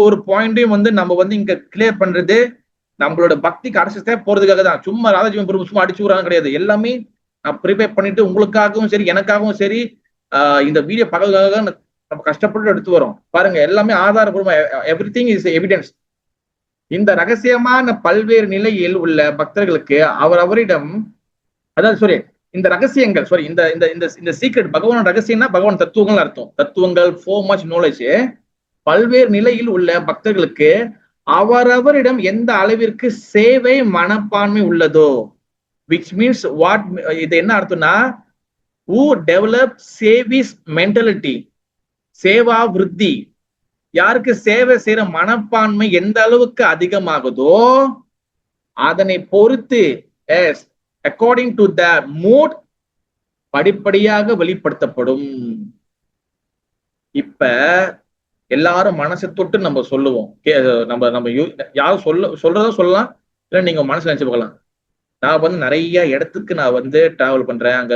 ஒரு பாயிண்டையும் வந்து நம்ம வந்து இங்க கிளியர் பண்றது நம்மளோட பக்திக்கு அடைச்சிட்டே போறதுக்காக தான். சும்மா ராதாஜி பிரபு சும்மா அடிச்சு விடுறாங்க கிடையாது. எல்லாமே நான் ப்ரிப்பேர் பண்ணிட்டு உங்களுக்காகவும் சரி எனக்காகவும் சரி இந்த வீடியோ பகலுக்காக நம்ம கஷ்டப்பட்டு எடுத்து வரோம். பாருங்க, எல்லாமே ஆதாரபூர்வமா, எவ்ரிதிங் இஸ் எவிடன்ஸ். இந்த ரகசியமான பல்வேறு நிலையில் உள்ள பக்தர்களுக்கு அவரிடம், அதாவது சாரி, இந்த ரகசியங்கள், சாரி, இந்த இந்த இந்த இந்த சீக்ரெட், பகவான் ரகசியம்னா பகவான் தத்துவங்கள் அர்த்தம். தத்துவங்கள், so much knowledge, பல்வேறு நிலையில் உள்ள பக்தர்களுக்கு அவரவரிடம் எந்த அளவிற்கு சேவை மனப்பான்மை உள்ளதோ, which means what, இது என்ன அர்த்தம்னா, who develop service mentality, Seva விருத்தி, யாருக்கு சேவை செய்யற மனப்பான்மை எந்த அளவுக்கு அதிகமாகுதோ அதனை பொறுத்து according to the mood படிப்படியாக வெளிப்படுத்தப்படும். இப்ப எல்லாரும் மனசை தொட்டு நம்ம சொல்லுவோம், நம்ம யாரும் சொல்றத சொல்லலாம், இல்ல நீங்க மனசுல நினைச்சு பார்க்கலாம். நான் வந்து நிறைய இடத்துக்கு நான் வந்து டிராவல் பண்றேன், அங்க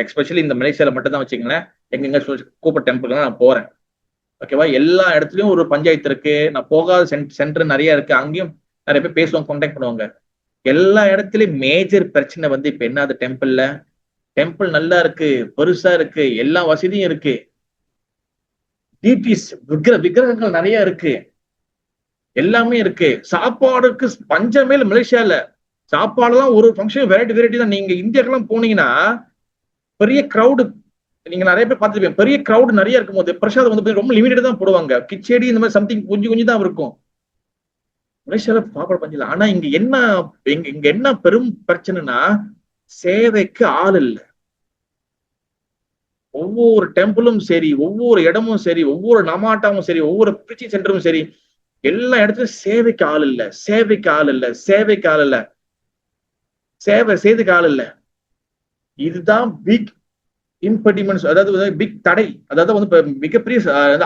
எஸ்பெஷலி இந்த மலேசியால மட்டும் தான் வச்சுக்கங்களேன், எங்க கூப்பர் டெம்பிள் நான் போறேன். ஓகேவா, எல்லா இடத்துலயும் ஒரு பஞ்சாயத்து இருக்கு, நான் போகாத சென்டர் நிறைய இருக்கு, அங்கேயும் நிறைய பேர் பேசுவாங்க, கான்டாக்ட் பண்ணுவாங்க. எல்லா இடத்துலயும் மேஜர் பிரச்சனை வந்து இப்ப என்ன, டெம்பிள் நல்லா இருக்கு, பெருசா இருக்கு, எல்லா வசதியும் இருக்கு, டிடிஸ் விக்கிரகங்கள் நிறைய இருக்கு, எல்லாமே இருக்கு, சாப்பாடுக்கு பஞ்சமே இல்லை மலேசியால. சாப்பாடுலாம் ஒரு ஃபங்க்ஷன் வெரைட்டி தான். நீங்க இந்தியாக்கெல்லாம் போனீங்கன்னா பெரிய கிரௌடு, நீங்க நிறைய பேர் பார்த்துருப்பீங்க, பெரிய கிரௌடு நிறைய இருக்கும் போது பிரசாதம் வந்து ரொம்ப லிமிட்டட் தான் போடுவாங்க, கிச்சடி இந்த மாதிரி சம்திங் கொஞ்சம் தான் இருக்கும். மலேசியால சாப்பாடு பஞ்சம் இல்லை. ஆனா இங்க என்ன பெரும் பிரச்சனைனா, சேவைக்கு ஆள் இல்லை. ஒவ்வொரு டெம்பிளும் சரி, ஒவ்வொரு இடமும் சரி, ஒவ்வொரு நமாட்டாவும் சரி, ஒவ்வொரு பிரிச்சி சென்டரும் சரி, எல்லா இடத்துலயும் சேவைக்கு ஆள் இல்லை, சேவைக்கு ஆள் இல்லை, சேவைக்கு ஆள் இல்லை, சேவை செய்துக்கு ஆள் இல்லை. இதுதான் பிக் இம்பெடிமெண்ட்ஸ், அதாவது பிக் தடை, அதாவது வந்து மிகப்பெரிய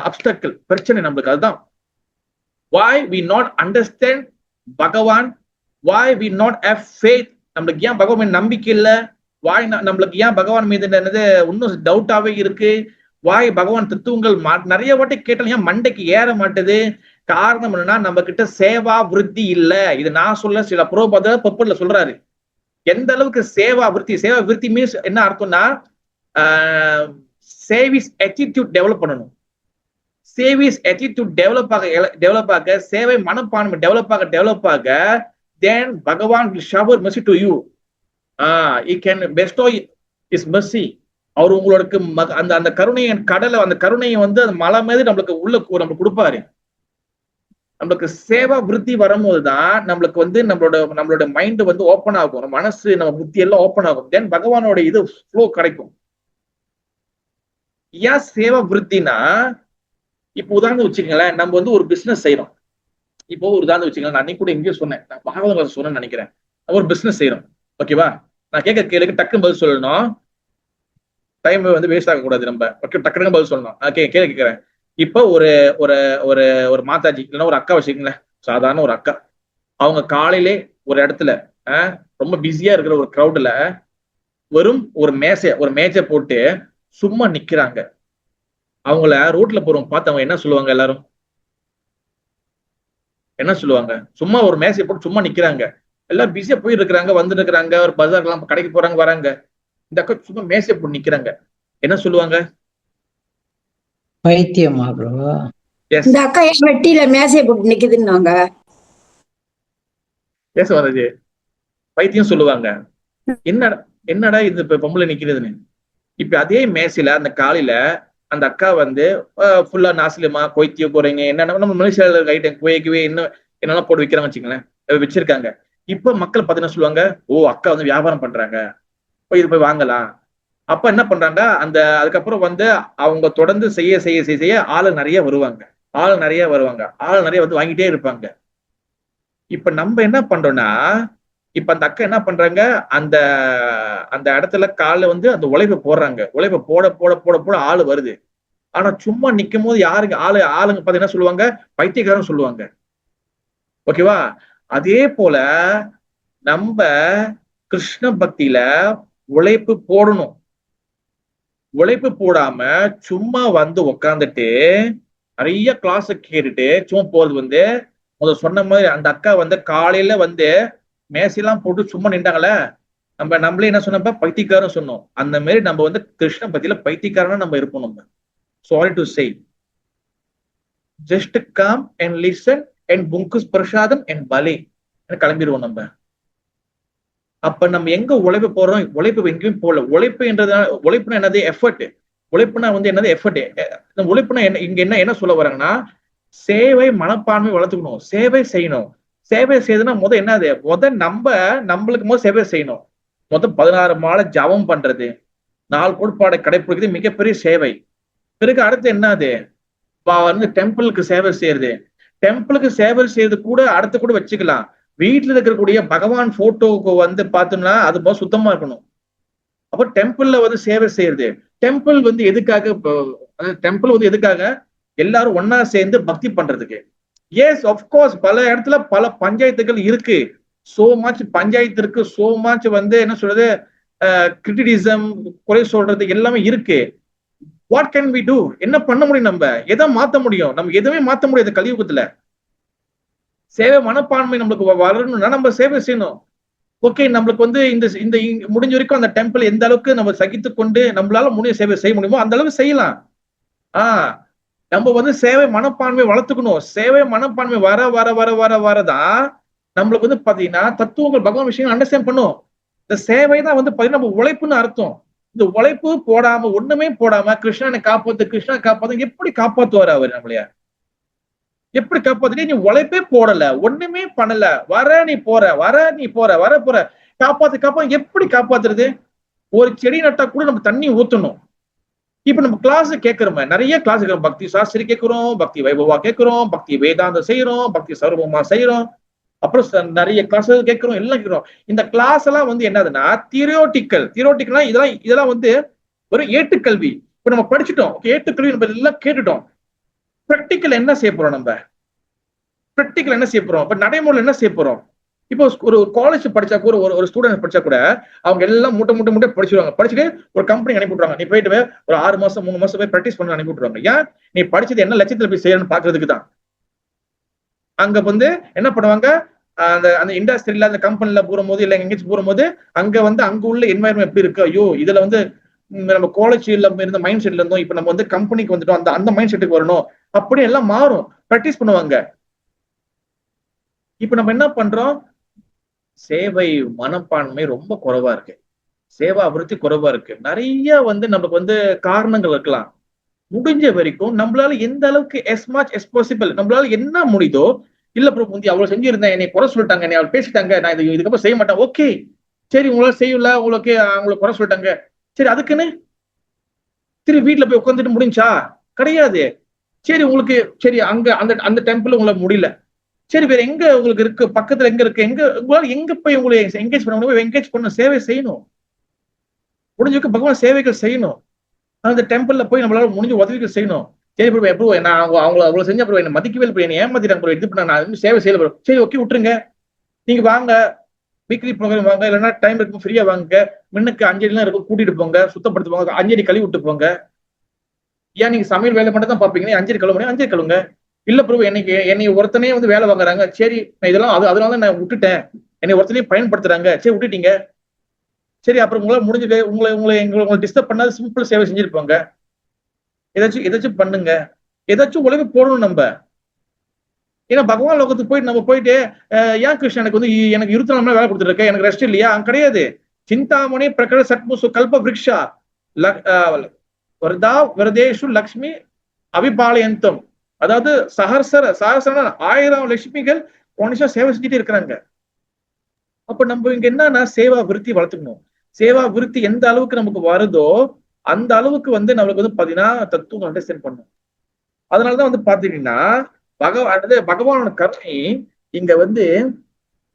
அப்டக்கிள் பிரச்சனை நம்மளுக்கு. அதுதான் why we not understand பகவான், why we not have faith, நம்மளுக்கு ஏன் பகவான் நம்பிக்கை இல்லை, வாய் நம்மளுக்கு ஏன் பகவான் மீது என்னது இன்னும் டவுட்டாவே இருக்கு, வாய் பகவான் தத்துவங்கள் நிறைய வாட்டி கேட்டாலும் ஏன் மண்டைக்கு ஏற மாட்டேது. காரணம் என்னன்னா, நம்ம கிட்ட சேவா விருத்தி இல்ல. இது நான் சொல்ல, சில புரோபத பப்புல சொல்றாரு. எந்த அளவுக்கு சேவா விருத்தி மீன்ஸ் என்ன அர்த்தம்னா, சேவிஸ் attitude டெவலப் பண்ணணும். சேவிஸ் attitude டெவலப் ஆக, சேவை மனப்பான்மை டெவலப் ஆக, then பகவான் will shower mercy to you. He can bestow his mercy. அவர் உங்களுக்கு அந்த கருணையை கடலை, அந்த கருணையை வந்து அந்த மலை மாதிரி நம்மளுக்கு நம்மளுக்கு கொடுப்பாரு. நம்மளுக்கு சேவா விருத்தி வரும்போதுதான் நம்மளுக்கு வந்து நம்மளோட மைண்ட் வந்து ஓப்பன் ஆகும், மனசு நம்ம புத்தி எல்லாம் ஓப்பன் ஆகும். தென் பகவானோட இது ஃப்ளோ கிடைக்கும். ஏன் சேவா விருத்தினா, இப்போ உதாரணம் வச்சுக்கங்களேன், நம்ம வந்து ஒரு பிசினஸ் செய்யறோம். இப்போ ஒரு உதாரணம் வச்சுக்கலாம், நான் அன்னைக்கு கூட எங்கேயும் சொன்னேன், நான் பாகவதம் சொன்னேன்னு நினைக்கிறேன். ஒரு பிசினஸ் செய்யறோம், ஓகேவா, நான் கேள்விக்கு டக்குன்னு பதில் சொல்லணும், டைம் வந்து வேஸ்ட் ஆகக்கூடாது, நம்ம டக்குனு பதில் சொல்லணும். கேட்கிறேன். இப்போ ஒரு ஒரு ஒரு ஒரு மாதாஜி இல்லைன்னா ஒரு அக்கா வச்சுக்கங்களேன், சாதாரண ஒரு அக்கா, அவங்க காலையிலே ஒரு இடத்துல ரொம்ப பிஸியா இருக்கிற ஒரு கிரௌட்ல வெறும் ஒரு மேஜை போட்டு சும்மா நிக்கிறாங்க. அவங்கள ரோட்ல போறவங்க பார்த்து அவங்க என்ன சொல்லுவாங்க, எல்லாரும் என்ன சொல்லுவாங்க? சும்மா ஒரு மேசை போட்டு சும்மா நிக்கிறாங்க, எல்லாம் பிஸியா போயிட்டு இருக்கிறாங்க, வந்துட்டு இருக்கிறாங்க, ஒரு பஜார்லாம் கடைக்கு போறாங்க வராங்க, இந்த அக்கா சும்மா மேசை போட்டு நிக்கிறாங்க, என்ன சொல்லுவாங்க? பைத்தியமா ப்ரோ? இந்த அக்கா ஏன் வெட்டியில மேசையை போட்டு நிக்குதுன்னாங்க. வராது, பைத்தியம் சொல்லுவாங்க. என்னடா இது இப்ப பொம்பளை நிக்கிறதுன்னு. இப்ப அதே மேசையில அந்த காலையில அந்த அக்கா வந்து ஃபுல்லா நாசிலமா கொய்த்திய போறீங்க, என்னன்னா நம்ம மலேசியால ஐட்டம் குவைக்குவே என்னெல்லாம் போட்டு வைக்கிறாங்க வச்சுங்களேன், வச்சிருக்காங்க. இப்ப மக்கள் பாத்தீங்கன்னா சொல்லுவாங்க, ஓ அக்கா வந்து வியாபாரம் பண்றாங்க, இது போய் வாங்கலாம். அப்ப என்ன பண்றாங்க, அதுக்கப்புறம் வந்து அவங்க தொடர்ந்து செய்ய ஆளு நிறைய வருவாங்க, ஆள் நிறைய வந்து வாங்கிட்டே இருப்பாங்க. இப்ப நம்ம என்ன பண்றோம்னா, இப்ப அந்த அக்கா என்ன பண்றாங்க, அந்த இடத்துல காலைல வந்து அந்த உழைப்பை போடுறாங்க, உழைப்பை போட போட போட போட ஆளு வருது. ஆனா சும்மா நிக்கும் போது ஆளுங்க பார்த்து என்ன சொல்லுவாங்க, பைத்தியக்காரன் சொல்லுவாங்க. ஓகேவா? அதே போல நம்ம கிருஷ்ண பக்தியில உழைப்பு போடணும். உழைப்பு போடாம சும்மா வந்து உக்காந்துட்டு நிறைய கிளாஸ் கேட்டுட்டு சும்மா போறது வந்து, முதல்ல சொன்ன மாதிரி அந்த அக்கா வந்து காலையில வந்து மேசையெல்லாம் போட்டு சும்மா நின்றாங்களே, நம்மளே என்ன சொன்னப்ப பைத்தியக்காரன் சொன்னோம். அந்த மாதிரி நம்ம வந்து கிருஷ்ண பக்தியில பைத்தியக்காரனா நம்ம இருப்போம். நம்ம sorry to say, just come and listen என் புங்குஸ் பிரசாதம் என் பலி கிளம்பிடுவோம் நம்ம. அப்ப நம்ம எங்க உழைப்பு போறோம்? உழைப்பு எங்கேயும் போகல. உழைப்புனா என்னது? எஃபர்ட். உழைப்புனா வந்து என்னது? எஃபர்ட். உழைப்புனா இங்க என்ன சொல்ல வராங்கன்னா, சேவை மனப்பான்மை வளர்த்துக்கணும், சேவை செய்யணும். சேவை செய்யறதுன்னா என்னது? நம்மளுக்கு சேவை செய்யணும். 16 மாலை ஜபம் பண்றது, 4 கோட்பாடை கடைபிடிக்கிறது மிகப்பெரிய சேவை. பிறகு அடுத்து என்னது? வந்து டெம்பிளுக்கு சேவை செய்யறது. டெம்பிளுக்கு சேவை செய்யறது கூட அடுத்து கூட வச்சுக்கலாம். வீட்டுல இருக்கக்கூடிய பகவான் போட்டோவுக்கு வந்து பார்த்தோம்னா அது சுத்தமா இருக்கணும். அப்ப டெம்பிள்ல வந்து சேவை செய்யறது. டெம்பிள் வந்து எதுக்காக? டெம்பிள் வந்து எதுக்காக? எல்லாரும் ஒன்னா சேர்ந்து பக்தி பண்றதுக்கு. எஸ், ஆஃப்கோர்ஸ் பல இடத்துல பல பஞ்சாயத்துகள் இருக்கு. சோ மச் பஞ்சாயத்து இருக்கு, சோ மச் வந்து என்ன சொல்றது, கிரிட்டிசிசம், குறை சொல்றது எல்லாமே இருக்கு. What can we do? என்ன பண்ண முடியும்? நம்ம எதை மாத்த முடியும்? நம்ம எதுவுமே மாத்த முடியாது கலியுகத்துல. சேவை மனப்பான்மை நம்மளுக்கு வரணும்னா நம்ம சேவை செய்யணும். ஓகே, நம்மளுக்கு வந்து இந்த முடிஞ்ச வரைக்கும் அந்த டெம்பிள் எந்த அளவுக்கு நம்ம சகித்து கொண்டு நம்மளால முடிய சேவை செய்ய முடியுமோ அந்த அளவுக்கு செய்யலாம். நம்ம வந்து சேவை மனப்பான்மை வளர்த்துக்கணும். சேவை மனப்பான்மை வர வர வர வர வரதான் நம்மளுக்கு வந்து பாத்தீங்கன்னா தத்துவங்கள் பகவான் விஷயம் அண்டர்ஸ்டாண்ட் பண்ணும். இந்த சேவை தான் வந்து பாத்தீங்கன்னா நம்ம உழைப்புன்னு அர்த்தம். இந்த உழைப்பு போடாம ஒண்ணுமே போடாம கிருஷ்ணனை காப்பாத்து, கிருஷ்ணா காப்பாத்து, எப்படி காப்பாத்துவாரு அவர் நம்மளைய? எப்படி காப்பாத்து? நீ உழைப்பே போடல, ஒண்ணுமே பண்ணல, நீ போற காப்பாத்து எப்படி காப்பாத்துறது? ஒரு செடி நட்டா கூட நம்ம தண்ணி ஊத்தணும். இப்ப நம்ம கிளாஸ் கேட்கிறோமே, நிறைய கிளாஸ் கேட்கிறோம். பக்தி சாஸ்திரி கேட்கிறோம், பக்தி வைபவா கேட்கிறோம், பக்தி வேதாந்தம் செய்யறோம், பக்தி சர்வமா செய்யறோம், அப்புறம் நிறைய கிளாஸ் கேட்கிறோம், எல்லாம் கேட்கிறோம். இந்த கிளாஸ் எல்லாம் வந்து என்னதுன்னா தியோரிட்டிக்கல்னா இதெல்லாம் வந்து ஒரு ஏட்டுக்கல்வி. இப்ப நம்ம படிச்சுட்டோம், ஏட்டுக்கல்வி நம்ம எல்லாம் கேட்டுட்டோம். பிராக்டிக்கல் என்ன செய்ய போறோம்? நம்ம பிராக்டிக்கல் என்ன செய்ய போறோம்? இப்ப நடைமுறையில் என்ன செய்ய போறோம்? இப்போ ஒரு காலேஜ் படிச்சா கூட, ஒரு ஸ்டூடெண்ட் படிச்சா கூட அவங்க எல்லாம் மூட்டை படிச்சுருவாங்க. படிச்சுட்டு ஒரு கம்பெனி அனுப்பி விட்டுறாங்க. நீ போயிட்டு ஒரு 6 மாசம் 3 மாசம் போய் பிராக்டிஸ் பண்ண அனுப்பி விட்டுருவாங்க. ஏன்? நீ படிச்சது என்ன லட்சத்துல போய் செய்யணும்னு பாக்குறதுக்கு தான். அங்க வந்து என்ன பண்ணுவாங்க, அந்த இண்டஸ்ட்ரியில அந்த கம்பெனில போகும்போது இல்ல எங்கேயும் போகும்போது அங்க வந்து அங்க உள்ள என்வாயர்மெண்ட் எப்படி இருக்கு, ஐயோ இதுல வந்து நம்ம காலேஜ்ல இருந்த மைண்ட் செட்ல இருந்தோம், இப்ப நம்ம வந்து கம்பெனிக்கு வந்துட்டோம், அந்த மைண்ட் செட்டுக்கு வரணும், அப்படி எல்லாம் மாறும். பிராக்டிஸ் பண்ணுவாங்க. இப்ப நம்ம என்ன பண்றோம்? சேவை மனப்பான்மை ரொம்ப குறைவா இருக்கு, சேவா அபிவிருத்தி குறைவா இருக்கு. நிறைய வந்து நமக்கு வந்து காரணங்கள் இருக்கலாம். முடிஞ்ச வரைக்கும் நம்மளால எந்த அளவுக்கு as much as possible நம்மளால என்ன முடியுதோ, இல்ல ப்ரோ முந்தி அவ்வளவு செஞ்சிருந்தேன், என்னை குறை சொல்லிட்டாங்க, என்னை அவள் பேசிட்டாங்க, நான் இதுக்கப்புறம் செய்ய மாட்டேன். ஓகே, சரி உங்களால செய்யல, உங்களுக்கு அவங்களை குறை சொல்லிட்டாங்க, சரி அதுக்குன்னு சரி வீட்டுல போய் உட்காந்துட்டு முடிஞ்சா? கிடையாது. சரி உங்களுக்கு சரி அங்க அந்த டெம்பிள் உங்களுக்கு முடியல, சரி வேற எங்க உங்களுக்கு இருக்கு, பக்கத்துல எங்க இருக்கு, உங்களால எங்க போய் உங்களை என்கேஜ் பண்ண முடியும், என்கேஜ் பண்ண சேவை செய்யணும். முடிஞ்சதுக்கு பகவான் சேவைகள் செய்யணும். அந்த டெம்பிள்ல போய் நம்மளால முடிஞ்ச உதவிகள் செய்யணும். சரி ப்ரோ, எப்போ நான் அவங்களை அவ்வளவு செஞ்ச ப்ரோ, என்ன மதிக்கவே இல்லை, என்ன ஏமாத்திட்டாங்க ப்ரோ, இது பண்ண நான் சேவை செய்யல ப்ரோ, சரி ஓகே விட்டுருங்க. நீங்க வாங்க வீக்லி ப்ரோக்ராம் வாங்க, இல்லைன்னா டைம் இருக்கும் ஃப்ரீயா வாங்க, மின்னுக்கு அஞ்சடிலாம் இருக்கும் கூட்டிட்டு போங்க, சுத்தப்படுத்துவாங்க, அஞ்சடி கழுவி விட்டு போங்க. ஏன் நீங்க சமையல் வேலை மட்டும் தான் பாப்பீங்கன்னா அஞ்சடி கழுவுங்க, அஞ்சடி கழுவுங்க. இல்ல ப்ரோ என்னை ஒருத்தனே வந்து வேலை வாங்குறாங்க, சரி நான் இதெல்லாம் அதனால நான் விட்டுட்டேன், என்னை ஒருத்தனையும் பயன்படுத்துறாங்க, சரி விட்டுட்டீங்க, சரி அப்புறம் உங்களால முடிஞ்சது உங்களை டிஸ்டர்ப் பண்ணாத சிம்பிள் சேவை செஞ்சிருப்பாங்க. ஏதாச்சும் பண்ணுங்க, ஏதாச்சும் உழைப்பு போடணும் நம்ம. ஏன்னா பகவான் லோகத்துக்கு போயிட்டு நம்ம போயிட்டு ஏன் கிருஷ்ணன் எனக்கு வந்து எனக்கு 24 மணி நேரம் வேலை கொடுத்துருக்க, எனக்கு ரெஸ்ட் இல்லையா? கிடையாது. சிந்தாமணி பிரகட சட்முசு கல்ப விருக்ஷா வரதா வரதேஷு லக்ஷ்மி அபிபாலயந்தம். அதாவது சஹசர 1000 லட்சுமிகள் மனுஷா சேவை செஞ்சுட்டு இருக்கிறாங்க. அப்ப நம்ம இங்க என்னன்னா சேவா விருத்தி வளர்த்துக்கணும். சேவா விருத்தி எந்த அளவுக்கு நமக்கு வருதோ அந்த அளவுக்கு வந்து நம்மளுக்கு வந்து பாத்தீங்கன்னா தத்துவம் அண்டர்ஸ்டாண்ட் பண்ணும். அதனாலதான் வந்து பாத்தீங்கன்னா பகவானோட கருணை இங்க வந்து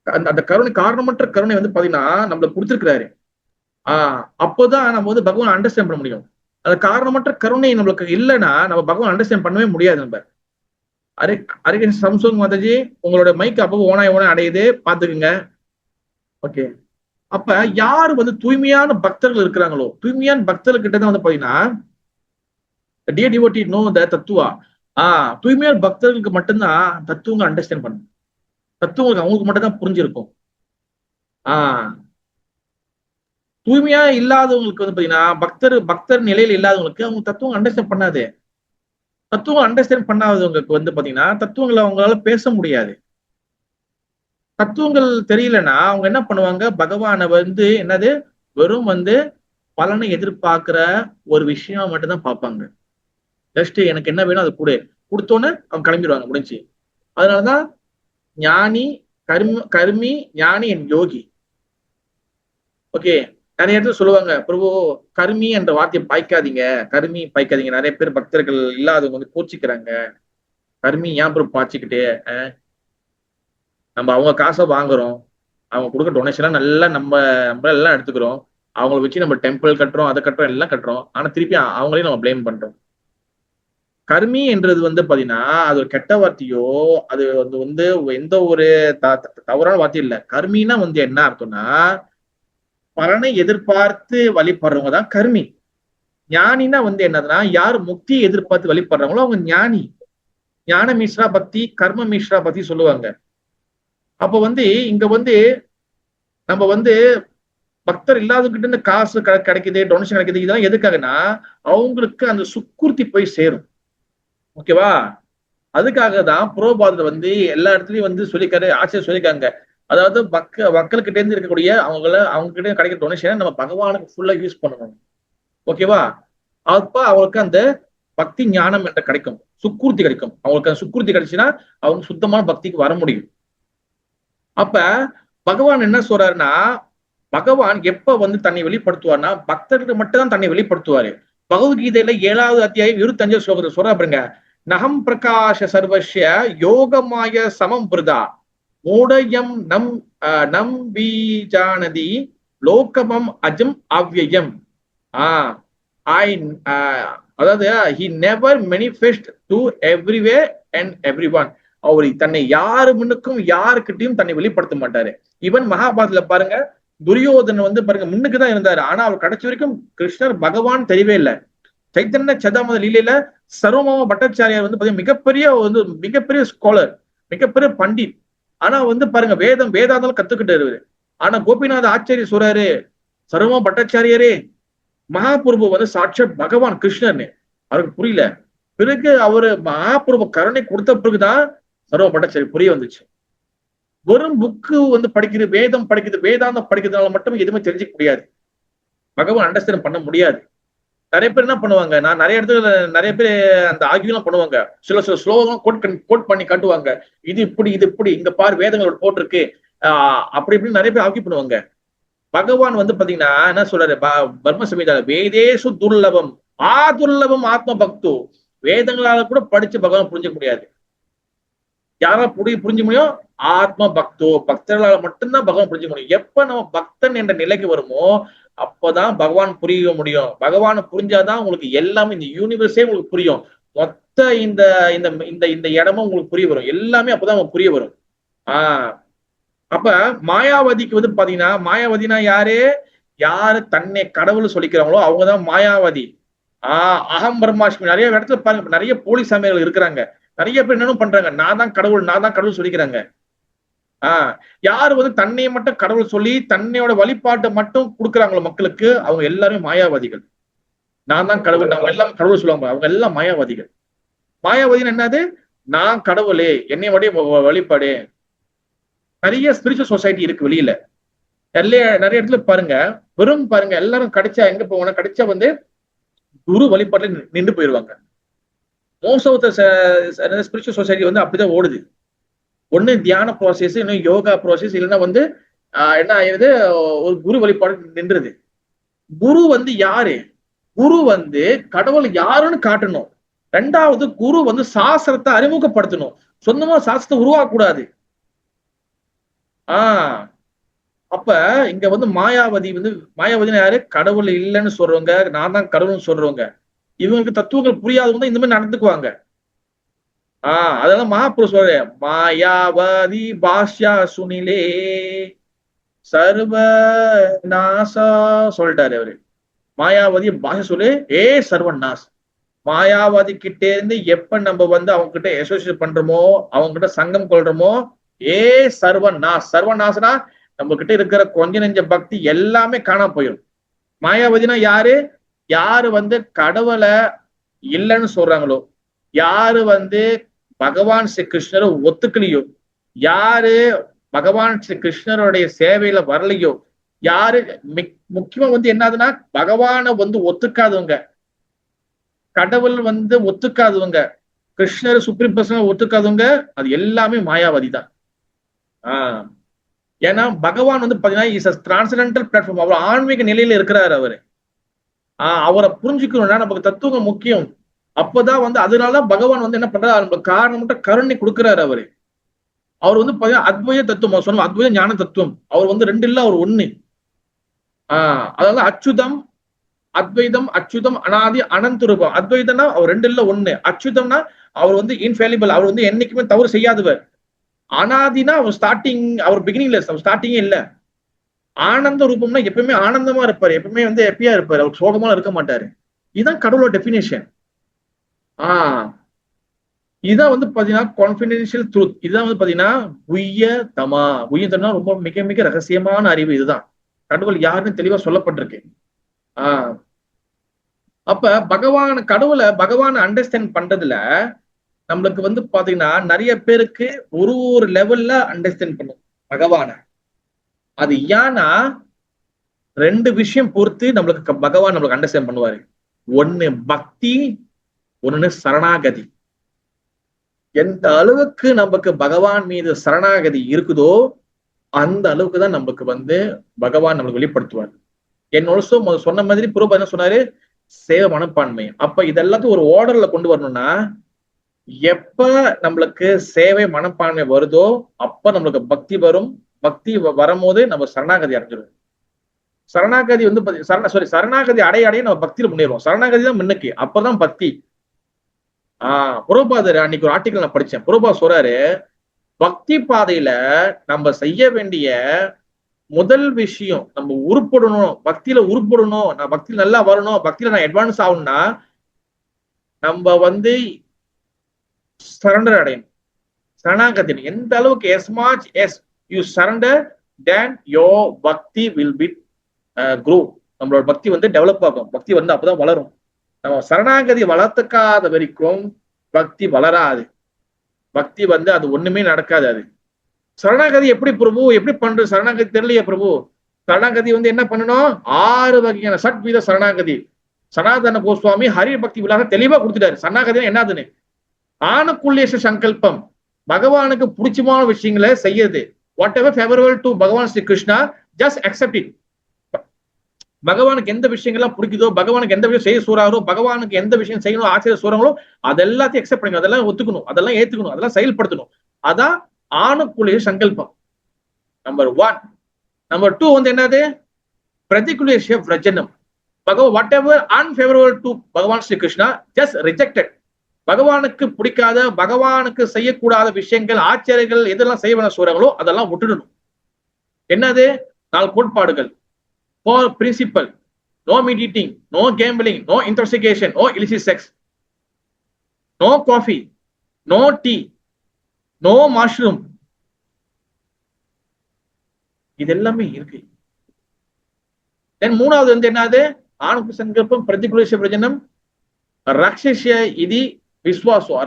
அந்த கருணை, காரணமற்ற கருணை வந்து பாத்தீங்கன்னா நம்மளுக்கு கொடுத்துருக்கிறாரு. அப்போதான் நம்ம வந்து பகவான் அண்டர்ஸ்டாண்ட் பண்ண முடியும். அந்த காரணமற்ற கருணை நம்மளுக்கு இல்லைன்னா நம்ம பகவான் அண்டர்ஸ்டாண்ட் பண்ணவே முடியாது. நம்ம அரிகன் சம்சோங் மாதாஜி உங்களோட மைக் அப்போ ஓனாய் அடையுது, பாத்துக்குங்க. ஓகே, அப்ப யாரு வந்து தூய்மையான பக்தர்கள் இருக்கிறாங்களோ, தூய்மையான பக்தர்கள் கிட்ட தான் வந்து பாத்தீங்கன்னா டியர் டிவோட்டி நோ த தத்துவா. தூய்மையான பக்தர்களுக்கு மட்டும்தான் தத்துவங்கள் அண்டர்ஸ்டாண்ட் பண்ணும். தத்துவங்களுக்கு அவங்களுக்கு மட்டும் தான் புரிஞ்சிருக்கும். தூய்மையா இல்லாதவங்களுக்கு வந்து பாத்தீங்கன்னா பக்தர் நிலையில இல்லாதவங்களுக்கு அவங்க தத்துவம் அண்டர்ஸ்டாண்ட் பண்ணாது. தத்துவம் அண்டர்ஸ்டாண்ட் பண்ணாதவங்களுக்கு வந்து பாத்தீங்கன்னா தத்துவங்களை அவங்களால பேச முடியாது. தத்துவங்கள் தெரியலன்னா அவங்க என்ன பண்ணுவாங்க, பகவானை வந்து என்னது வெறும் வந்து பலனை எதிர்பார்க்கிற ஒரு விஷயம் மட்டும்தான் பார்ப்பாங்க. ஜஸ்ட் எனக்கு என்ன வேணும் அதை கொடுத்தோன்னு அவங்க கிளம்பிடுவாங்க, முடிஞ்சு. அதனாலதான் ஞானி கர்மி ஞானி என் யோகி. ஓகே, நிறைய இடத்துல சொல்லுவாங்க, பிரபு கர்மி என்ற வார்த்தையை பாய்க்காதீங்க, கர்மி பாய்க்காதீங்க. நிறைய பேர் பக்தர்கள் இல்லாதவங்க வந்து கோச்சிக்கிறாங்க. கர்மி ஏன் பிரபு பாய்ச்சிக்கிட்டே, நம்ம அவங்க காசை வாங்குறோம், அவங்க கொடுக்க டொனேஷன் நல்லா நம்ம எல்லாம் எடுத்துக்கிறோம், அவங்கள வச்சு நம்ம டெம்பிள் கட்டுறோம், அதை கட்டுறோம், எல்லாம் கட்டுறோம். ஆனா திருப்பி அவங்களையும் நம்ம பிளேம் பண்றோம். கர்மி என்றது வந்து பாத்தீங்கன்னா அது ஒரு கெட்ட வார்த்தையோ, அது வந்து எந்த ஒரு தவறான வார்த்தையும் இல்லை. கர்மின்னா வந்து என்ன அர்த்தம்னா பலனை எதிர்பார்த்து வழிபடுறவங்க தான் கர்மி. ஞானினா வந்து என்னதுன்னா யார் முக்தியை எதிர்பார்த்து வழிபடுறாங்களோ அவங்க ஞானி. ஞான மிஸ்ரா பக்தி, கர்ம மிஸ்ரா பக்தி சொல்லுவாங்க. அப்ப வந்து இங்க வந்து நம்ம வந்து பக்தர் இல்லாதவங்கிட்ட இருந்து காசு கிடைக்குது, டொனேஷன் கிடைக்குது, இதெல்லாம் எதுக்காகனா அவங்களுக்கு அந்த சுக்குர்த்தி போய் சேரும். ஓகேவா? அதுக்காக தான் புரோபாதத்துல வந்து எல்லா இடத்துலயும் வந்து சொல்லிக்காரு, ஆச்சரிய சொல்லிக்காங்க. அதாவது மக்கள்கிட்ட இருந்து இருக்கக்கூடிய அவங்க கிட்ட கிடைக்கிற டொனேஷன் நம்ம பகவானுக்கு ஃபுல்லா யூஸ் பண்ணணும். ஓகேவா? அப்ப அவங்களுக்கு அந்த பக்தி ஞானம் என்ற கிடைக்கும், சுக்குர்த்தி கிடைக்கும். அவங்களுக்கு அந்த சுக்குர்த்தி கிடைச்சுன்னா அவங்க சுத்தமான பக்திக்கு வர முடியும். அப்ப பகவான் என்ன சொல்றாருன்னா, பகவான் எப்ப வந்து தன்னை வெளிப்படுத்துவார்னா பக்தர்கள் மட்டும் தான் தன்னை வெளிப்படுத்துவாரு. பகவத்கீதையில 7வது அத்தியாயம் 25 ஸ்லோகத்தை சொல்றாருங்க, நகம் பிரகாஷ சர்வஸ்ய யோகமாய சமம் பிரதா மூடயம் நம் பீஜானதி லோகமம் அஜம் அவ்யயம். அதாவது he never manifest to everywhere and everyone. அவர் தன்னை யாரு முன்னுக்கும் யாருக்கிட்டையும் தன்னை வெளிப்படுத்த மாட்டாரு. ஈவன் மகாபாரதத்துல பாருங்க, துரியோதனன் வந்து பாருங்க முன்னுக்குதான் இருந்தாரு, ஆனா அவர் கடைசி வரைக்கும் கிருஷ்ணர் பகவான் தெரியவே இல்லை. சைத்தன்ய சதாமத லீலையில சர்வமாம பட்டாச்சாரியார் வந்து மிகப்பெரிய ஸ்காலர், மிகப்பெரிய பண்டிட். ஆனா வந்து பாருங்க வேதாந்தாலும் கத்துக்கிட்டாரு. ஆனா கோபிநாத ஆச்சாரிய சொல்றாரு, சர்வமாம பட்டாச்சாரியரே மகாபிரபு வந்து சாட்சாத் பகவான் கிருஷ்ணர்னு. அவருக்கு புரியல. பிறகு அவரு மகாபிரபு கருணை கொடுத்த பிறகுதான் சர்வ பட்டாச்சாரி புரிய வந்துச்சு. வெறும் புக்கு வந்து படிக்கிறது, வேதாந்தம் படிக்கிறதுனால மட்டும் எதுவுமே தெரிஞ்சுக்க முடியாது, பகவான் அண்டர்ஸ்டாண்ட் பண்ண முடியாது. நிறைய பேர் என்ன பண்ணுவாங்க, நான் நிறைய இடத்துல நிறைய பேர் அந்த ஆகியெல்லாம் பண்ணுவாங்க, சில ஸ்லோகம் கோட் பண்ணி காட்டுவாங்க, இது இப்படி இங்க பாரு வேதங்களோட போட்டிருக்கு, அப்படி இப்படின்னு நிறைய பேர் ஆக்கி பண்ணுவாங்க. பகவான் வந்து பாத்தீங்கன்னா என்ன சொல்றாரு, பர்ம சமீதால வேதேசு துர்லபம் ஆதுர்லபம் ஆத்ம பக்து. வேதங்களால கூட படிச்சு பகவான் புரிஞ்சுக்க முடியாது. யாரா புரிஞ்சு முடியும்? ஆத்ம பக்தோ, பக்தர்களால மட்டும்தான் பகவான் புரிஞ்சுக்க முடியும். எப்ப நம்ம பக்தன் என்ற நிலைக்கு வருமோ அப்பதான் பகவான் புரிய முடியும். பகவான் புரிஞ்சாதான் உங்களுக்கு எல்லாமே, இந்த யூனிவர்ஸே உங்களுக்கு புரியும். மொத்த இந்த இந்த இந்த இடமும் உங்களுக்கு புரிய வரும். எல்லாமே அப்பதான் உங்களுக்கு புரிய வரும். அப்ப மாயாவதிக்கு வந்து பாத்தீங்கன்னா, மாயாவதினா யாரு தன்னை கடவுள் சொல்லிக்கிறாங்களோ அவங்கதான் மாயாவதி. அகம் பிரம்மாஸ்மி. நிறைய இடத்துல பாருங்க, நிறைய போலி சாமியார்கள் இருக்கிறாங்க. நிறைய பேர் என்னன்னு பண்றாங்க, நான் தான் கடவுள் சொல்லிக்கிறாங்க. யாரு வந்து தன்னை மட்டும் கடவுள் சொல்லி தன்னையோட வழிபாட்டை மட்டும் கொடுக்குறாங்களோ மக்களுக்கு, அவங்க எல்லாருமே மாயாவாதிகள். நான் தான் கடவுள், அவங்க எல்லாம் கடவுள் சொல்லுவாங்க, அவங்க எல்லாம் மாயாவாதிகள். மாயாவாதின்னு என்னது? நான் கடவுளே, என்னை வழிபாடு. நிறைய ஸ்பிரிச்சுவல் சொசைட்டி இருக்கு வெளியில. நிறைய இடத்துல பாருங்க, வெறும் பாருங்க எல்லாரும் கிடைச்சா எங்க போவாங்க, கிடைச்சா வந்து குரு வழிபாட்டுல நின்று போயிடுவாங்க. Most of the spiritual society வந்து அப்படிதான் ஓடுது. ஒண்ணு தியான ப்ராசஸ், இன்னும் யோகா ப்ராசஸ், இல்லைன்னா வந்து என்ன ஆயிருது, ஒரு குரு வழிபாடு நின்றுது. குரு வந்து யாரு? குரு வந்து கடவுள் யாருன்னு காட்டணும். ரெண்டாவது குரு வந்து சாஸ்திரத்தை அறிமுகப்படுத்தணும். சொந்தமா சாஸ்திரத்தை உருவாக்க கூடாது. அப்ப இங்க வந்து மாயாவதினா யாரு? கடவுள் இல்லைன்னு சொல்றவங்க, நான் தான் கடவுள்னு சொல்றவங்க. இவங்களுக்கு தத்துவங்கள் புரியாதவங்க தான் இந்த மாதிரி நடந்துக்குவாங்க. அதான் மகாபுருஷ் சொல்ற, மாயாவதி பாஷ்யா சுனிலே சர்வ நாசா சொல்லிட்டாரு அவரு. மாயாவதி பாஷா சொல்லு, சர்வநாஸ். மாயாவாதி கிட்டே இருந்து எப்ப நம்ம வந்து அவங்க கிட்ட அசோசியேட் பண்றோமோ, அவங்க கிட்ட சங்கம் கொள்றோமோ, சர்வநாஸ். சர்வநாசனா நம்ம கிட்ட இருக்கிற கொஞ்ச நெஞ்ச பக்தி எல்லாமே காணாம போயிடும். மாயாவதினா யாரு வந்து கடவுளை இல்லைன்னு சொல்றாங்களோ, யாரு வந்து பகவான் ஸ்ரீ கிருஷ்ணரை ஒத்துக்கலையோ, யாரு பகவான் ஸ்ரீ கிருஷ்ணருடைய சேவையில வரலையோ, யாரு முக்கியமா வந்து என்னதுன்னா பகவானை வந்து ஒத்துக்காதவங்க, கடவுள் வந்து ஒத்துக்காதவங்க, கிருஷ்ணர் சுப்ரீம் பர்சனல் ஒத்துக்காதவங்க, அது எல்லாமே மாயாவாதி தான். ஏன்னா பகவான் வந்து பாத்தீங்கன்னா இஸ் டிரான்சென்டென்டல் பிளாட்ஃபார்ம். அவர் ஆன்மீக நிலையில இருக்கிறாரு. அவரை புரிஞ்சுக்கணும்னா நமக்கு தத்துவம் முக்கியம். அப்பதான் வந்து அதனாலதான் பகவான் வந்து என்ன பண்றாரு, நமக்கு காரணம் கருணை கொடுக்கிறாரு. அவர் வந்து பாத்தீங்கன்னா அத்வைத தத்துவம் சொன்ன அத்வைத ஞான தத்துவம். அவர் வந்து ரெண்டு இல்ல, அவர் ஒண்ணு. அதாவது அச்சுதம் அத்வைதம், அச்சுதம் அனாதி அனந்த ரூபம். அத்வைதம்னா அவர் ரெண்டு இல்ல ஒண்ணு, அச்சுதம்னா அவர் வந்து இன்ஃபேலிபிள், அவர் வந்து என்னைக்குமே தவறு செய்யாதவர். அனாதினா அவர் ஸ்டார்டிங், அவர் பிகினிங்ல ஸ்டார்டிங்கே இல்ல. ஆனந்த ரூபம்னா எப்பவுமே ஆனந்தமா இருப்பாரு, எப்பவுமே வந்து ஹாப்பியா இருப்பாரு, அவர் சோகமா இருக்க மாட்டாரு. இதுதான் கடவுளோட டெபினேஷன். இதுதான் வந்து பாத்தீங்கன்னா கான்பிடென்ஷியல் ட்ரூத். இதுதான் வந்து பாத்தீங்கன்னா உய்யதமா ரொம்ப மிக மிக ரகசியமான அறிவு. இதுதான் கடவுள் யாருன்னு தெளிவா சொல்லப்பட்டிருக்கு. அப்ப பகவானை அண்டர்ஸ்டாண்ட் பண்றதுல நம்மளுக்கு வந்து பாத்தீங்கன்னா நிறைய பேருக்கு ஒரு லெவல்ல அண்டர்ஸ்டாண்ட் பண்ணும் பகவான. அது ஏன்னா ரெண்டு விஷயம் பொறுத்து நம்மளுக்கு பகவான் நம்மளுக்கு அண்டர்ஸ்டாண்ட் பண்ணுவாரு. ஒண்ணு பக்தி, ஒண்ணு சரணாகதி. எந்த அளவுக்கு நமக்கு பகவான் மீது சரணாகதி இருக்குதோ அந்த அளவுக்கு தான் நமக்கு வந்து பகவான் நம்மளுக்கு வெளிப்படுத்துவார். என்னோட சொன்ன மாதிரி புரோபா என்ன சொன்னாரு, சேவை மனப்பான்மை. அப்ப இதெல்லாத்தையும் ஒரு ஆர்டர்ல கொண்டு வரணும்னா எப்ப நம்மளுக்கு சேவை மனப்பான்மை வருதோ அப்ப நம்மளுக்கு பக்தி வரும். பக்தி வரும்போது நம்ம சரணாகதி அடைஞ்சிடும். சரணாகதி வந்து சரணாகதி அடைய நம்ம பக்தியில முன்னேறுவோம். சரணாகதி தான் முன்னுக்கு, அப்பதான் பக்தி. புரோபாதர் அன்னைக்கு ஒரு ஆர்டிகல் நான் படிச்சேன். புரோபா சொல்றாரு, பக்தி பாதையில நம்ம செய்ய வேண்டிய முதல் விஷயம், நம்ம உருப்படணும், பக்தியில உருப்படணும், நான் பக்தியில நல்லா வரணும், பக்தியில நான் அட்வான்ஸ் ஆகணும்னா நம்ம வந்து சரண்டர் அடையணும். சரணாகதி எந்த அளவுக்கு as much as you surrender then your bhakti will be grow. நம்மளோட பக்தி வந்து டெவலப் ஆகும். பக்தி வந்து அப்பதான் வளரும். நம்ம சரணாகதி வளர்த்துக்காத வரைக்கும் பக்தி வளராது. பக்தி வந்து அது ஒண்ணுமே நடக்காது. அது சரணாகதி எப்படி பிரபு, எப்படி பண்றது? சரணாகதி தெரியலையே பிரபு. சரணாகதி வந்து என்ன பண்ணணும்? 6 வகையான சட்வித சரணாகதி சனாதன கோஸ்வாமி ஹரி பக்தி விழாக தெளிவா கொடுத்துட்டாரு. சரணாகதி என்னதுன்னு. ஆணுக்குள்ளேஷ சங்கல்பம், பகவானுக்கு பிடிச்சமான விஷயங்களை செய்யறது. What ever favourable to Bhagavan Sri Krishna, just accept it. பகவானுக்கு எந்த விஷயங்கள்லாம் பிடிக்குதோ, பகவானுக்கு எந்த விஷயம் செய்ய சொல்றாரோ, பகவானுக்கு எந்த விஷயம் செய்யணும் ஆச்சரிய சொல்றாங்களோ அதெல்லாத்தையும் அக்செப்ட் பண்ணுங்க, அதெல்லாம் ஒத்துக்கணும், அதெல்லாம் ஏத்துக்கணும், அதெல்லாம் செயல்படுத்தணும். அதான் ஆணுக்குள்ளேஷ சங்கல்பம் நம்பர் 1. நம்பர் 2 வந்து என்னது? பிரதிகுலேஷ விரஜனம். What ever unfavourable to Bhagavan Sri Krishna just rejected. பகவானுக்கு பிடிக்காத, பகவானுக்கு செய்யக்கூடாத விஷயங்கள், ஆச்சரியங்கள் எதெல்லாம் செய்ய சொல்றாங்களோ அதெல்லாம் விட்டுடணும். என்னது? 4 கோட்பாடுகள். 4 principle. No meat eating, no gambling, no intoxication, no illicit sex, no coffee, no tea, no mushroom. இது எல்லாமே இருக்கு. தென் 3வது வந்து என்னது? ஆணுக்கு சங்கல்பம், பிரதிகுலேஷ விரஜனம், ரக்ஷிஷ்ய இதி விஸ்வாசம்.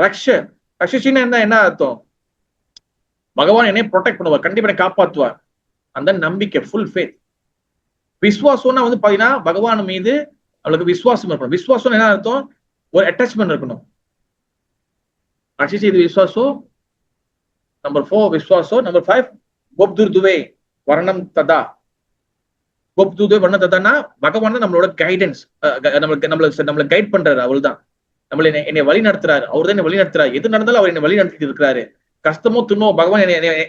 ரக்ஷிஷின்னு என்ன அர்த்தம்? பகவான் என்னை ப்ரொடெக்ட் பண்ணுவார், கண்டிப்பா என்னை காப்பாற்றுவார். அந்த நம்பிக்கை, ஃபுல் ஃபேத். விஸ்வாசம்னா வந்து பாத்தீங்கன்னா பகவான் மீது அவளுக்கு விசுவாசம் இருக்கணும். விசுவாசம் என்ன அர்த்தம்? ஒரு அட்டாச்மெண்ட் இருக்கணும். ரக்ஷிஷ இது விஸ்வாசம். நம்பர் 4 விஸ்வாசம். நம்பர் 5 கோப்துர்துவே வர்ணம் ததா. கோப்துர்துவே வர்ணம் ததான்னா பகவான் தான் நம்மளோட கைடன்ஸ், நம்மளை கைட் பண்றாரு. அவள் தான் என்னை வழி நடத்துறாரு. அவர் தான் என்னை வழி நடத்துறாரு. எது நடந்தாலும் அவர் என்னை வழி நடத்திட்டு இருக்கிறாரு. கஷ்டமோ துண்ணோ பகவான்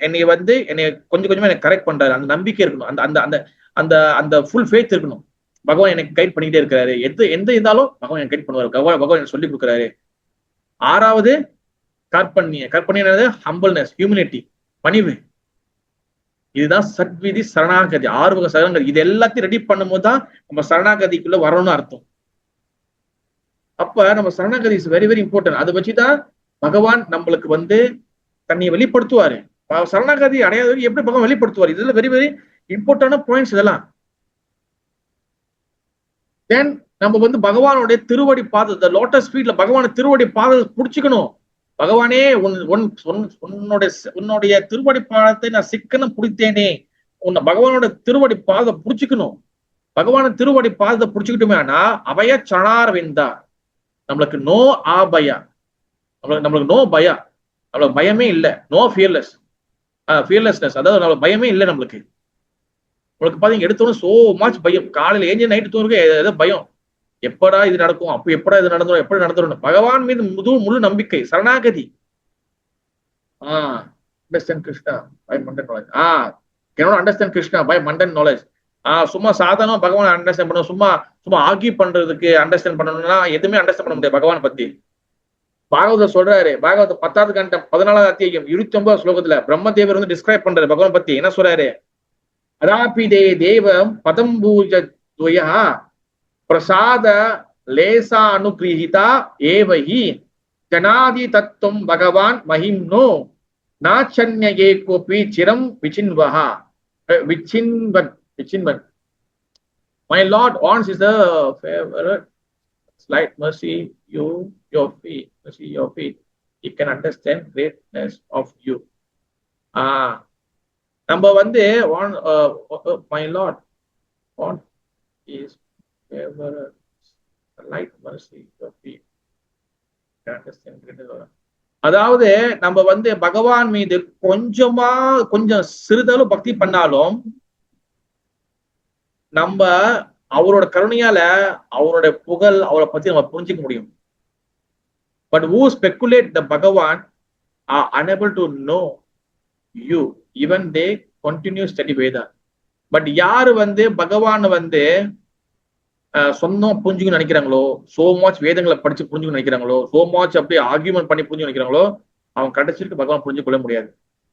என்னை வந்து என்னை கொஞ்சம் கொஞ்சமா எனக்கு கரெக்ட் பண்றாரு. அந்த நம்பிக்கை இருக்கணும். அந்த அந்த அந்த அந்த அந்த ஃபுல் ஃபேத் இருக்கணும். பகவான் எனக்கு கைட் பண்ணிக்கிட்டே இருக்கிறாரு. எந்த இருந்தாலும் பகவான் எனக்கு கைட் பண்ணுவாரு. பகவான் எனக்கு சொல்லி கொடுக்குறாரு. 6வது கற்பனியது ஹம்பிள்னஸ், ஹியூமிலிட்டி, பணிவு. இதுதான் சத்விதி சரணாகதி. 6 வகை சரணாகதி. இது எல்லாத்தையும் ரெடி பண்ணும்போது தான் நம்ம சரணாகதிக்குள்ள வரணும்னு அர்த்தம். அப்ப நம்ம சரணாகதி இஸ் வெரி வெரி இம்பார்ட்டன்ட். அதை வச்சுதான் பகவான் நம்மளுக்கு வந்து தன்னை வெளிப்படுத்துவாரு. சரணாகதி அடையாதவர்கள் எப்படி பகவான் வெளிப்படுத்துவார்? இதுல வெரி வெரி இம்பார்ட்டன்டான பாயிண்ட்ஸ் இதெல்லாம். தென் நம்ம வந்து பகவானுடைய திருவடி பாத லோட்டஸ் ஃபீட்ல பகவான திருவடி பாதத்தை புடிச்சுக்கணும். பகவானே உன்னுடைய திருவடி பாதத்தை நான் சிக்கனம் பிடித்தேனே, பகவானோட திருவடி பாதத்தை புடிச்சுக்கணும். பகவான திருவடி பாதத்தை புடிச்சுக்கிட்டுமே ஆனா அபய சனாரவிந்தா, நம்மளுக்கு நோ ஆபயா, நம்மளுக்கு நோ பயா, நம்மளுக்கு பயமே இல்லை, நோ ஃபியர்லெஸ்னஸ், அதாவது நம்மளுக்கு பயமே இல்லை. நம்மளுக்கு பாத்தீங்க எடுத்தோன்னு சோ மச் பயம். காலையில ஏஞ்சி நைட்டு தூங்க ஏதோ பயம், எப்படா இது நடக்கும், அப்ப எப்படா இது நடந்துரும், எப்படி நடந்துரும். பகவான் மீது முழு நம்பிக்கை, சரணாகதி. Understand Krishna by mundane knowledge. cannot understand Krishna by mundane knowledge. சும்மா சாதாரண பகவான் அண்டர்ஸ்டாண்ட் பண்ணணும், சும்மா ஆர்கியூ பண்றதுக்கு அண்டர்ஸ்டாண்ட் பண்ணணும்னா எதுவுமே அண்டர்ஸ்டாண்ட் பண்ண முடியாது பகவான் பத்தி. பாகவதர் சொல்றாரு, பாகவத 10வது கண்டம் 14வது அத்தியாயம் 29வது ஸ்லோகத்துல பிரம்மதேவர் வந்து டிஸ்கிரைப் பண்றாரு பகவான் பத்தி. என்ன சொல்றாரு? அதாபிதே தேவம் பதம்பூஜத்வயா பிரசாத லேசானுகிரஹிதா ஏவஹி ஜனாதி தத்துவம் பகவான் மஹிம்னோ நாச்சன்யே கோபி சிரம் விச்சின்வஹா விச்சின்வன். My Lord wants is the favorite slight mercy your feet. He can understand greatness of you. நம்ம வந்து my Lord want is favorite slight mercy your feet. Can understand greatness of you. அதாவது நம்ம வந்து பகவான் மீது கொஞ்சம் சிறிதளவு பக்தி பண்ணாலும் நம்ம அவரோட கருணையால அவருடைய புகழ் அவரை பத்தி நம்ம புரிஞ்சுக்க முடியும். But who speculate the Bhagavan are unable to know you even they continue study Veda. But யாரு வந்து பகவான் வந்து சொந்தம் புரிஞ்சுக்கணும்னு நினைக்கிறாங்களோ, சோ மச் வேதங்களை படிச்சு புரிஞ்சுக்கணும்னு நினைக்கிறாங்களோ, சோ மச் அப்படியே ஆர்கியூமெண்ட் பண்ணி புரிஞ்சு நினைக்கிறாங்களோ, அவங்க கடைசிக்கு பகவான் புரிஞ்சு கொள்ள முடியாது.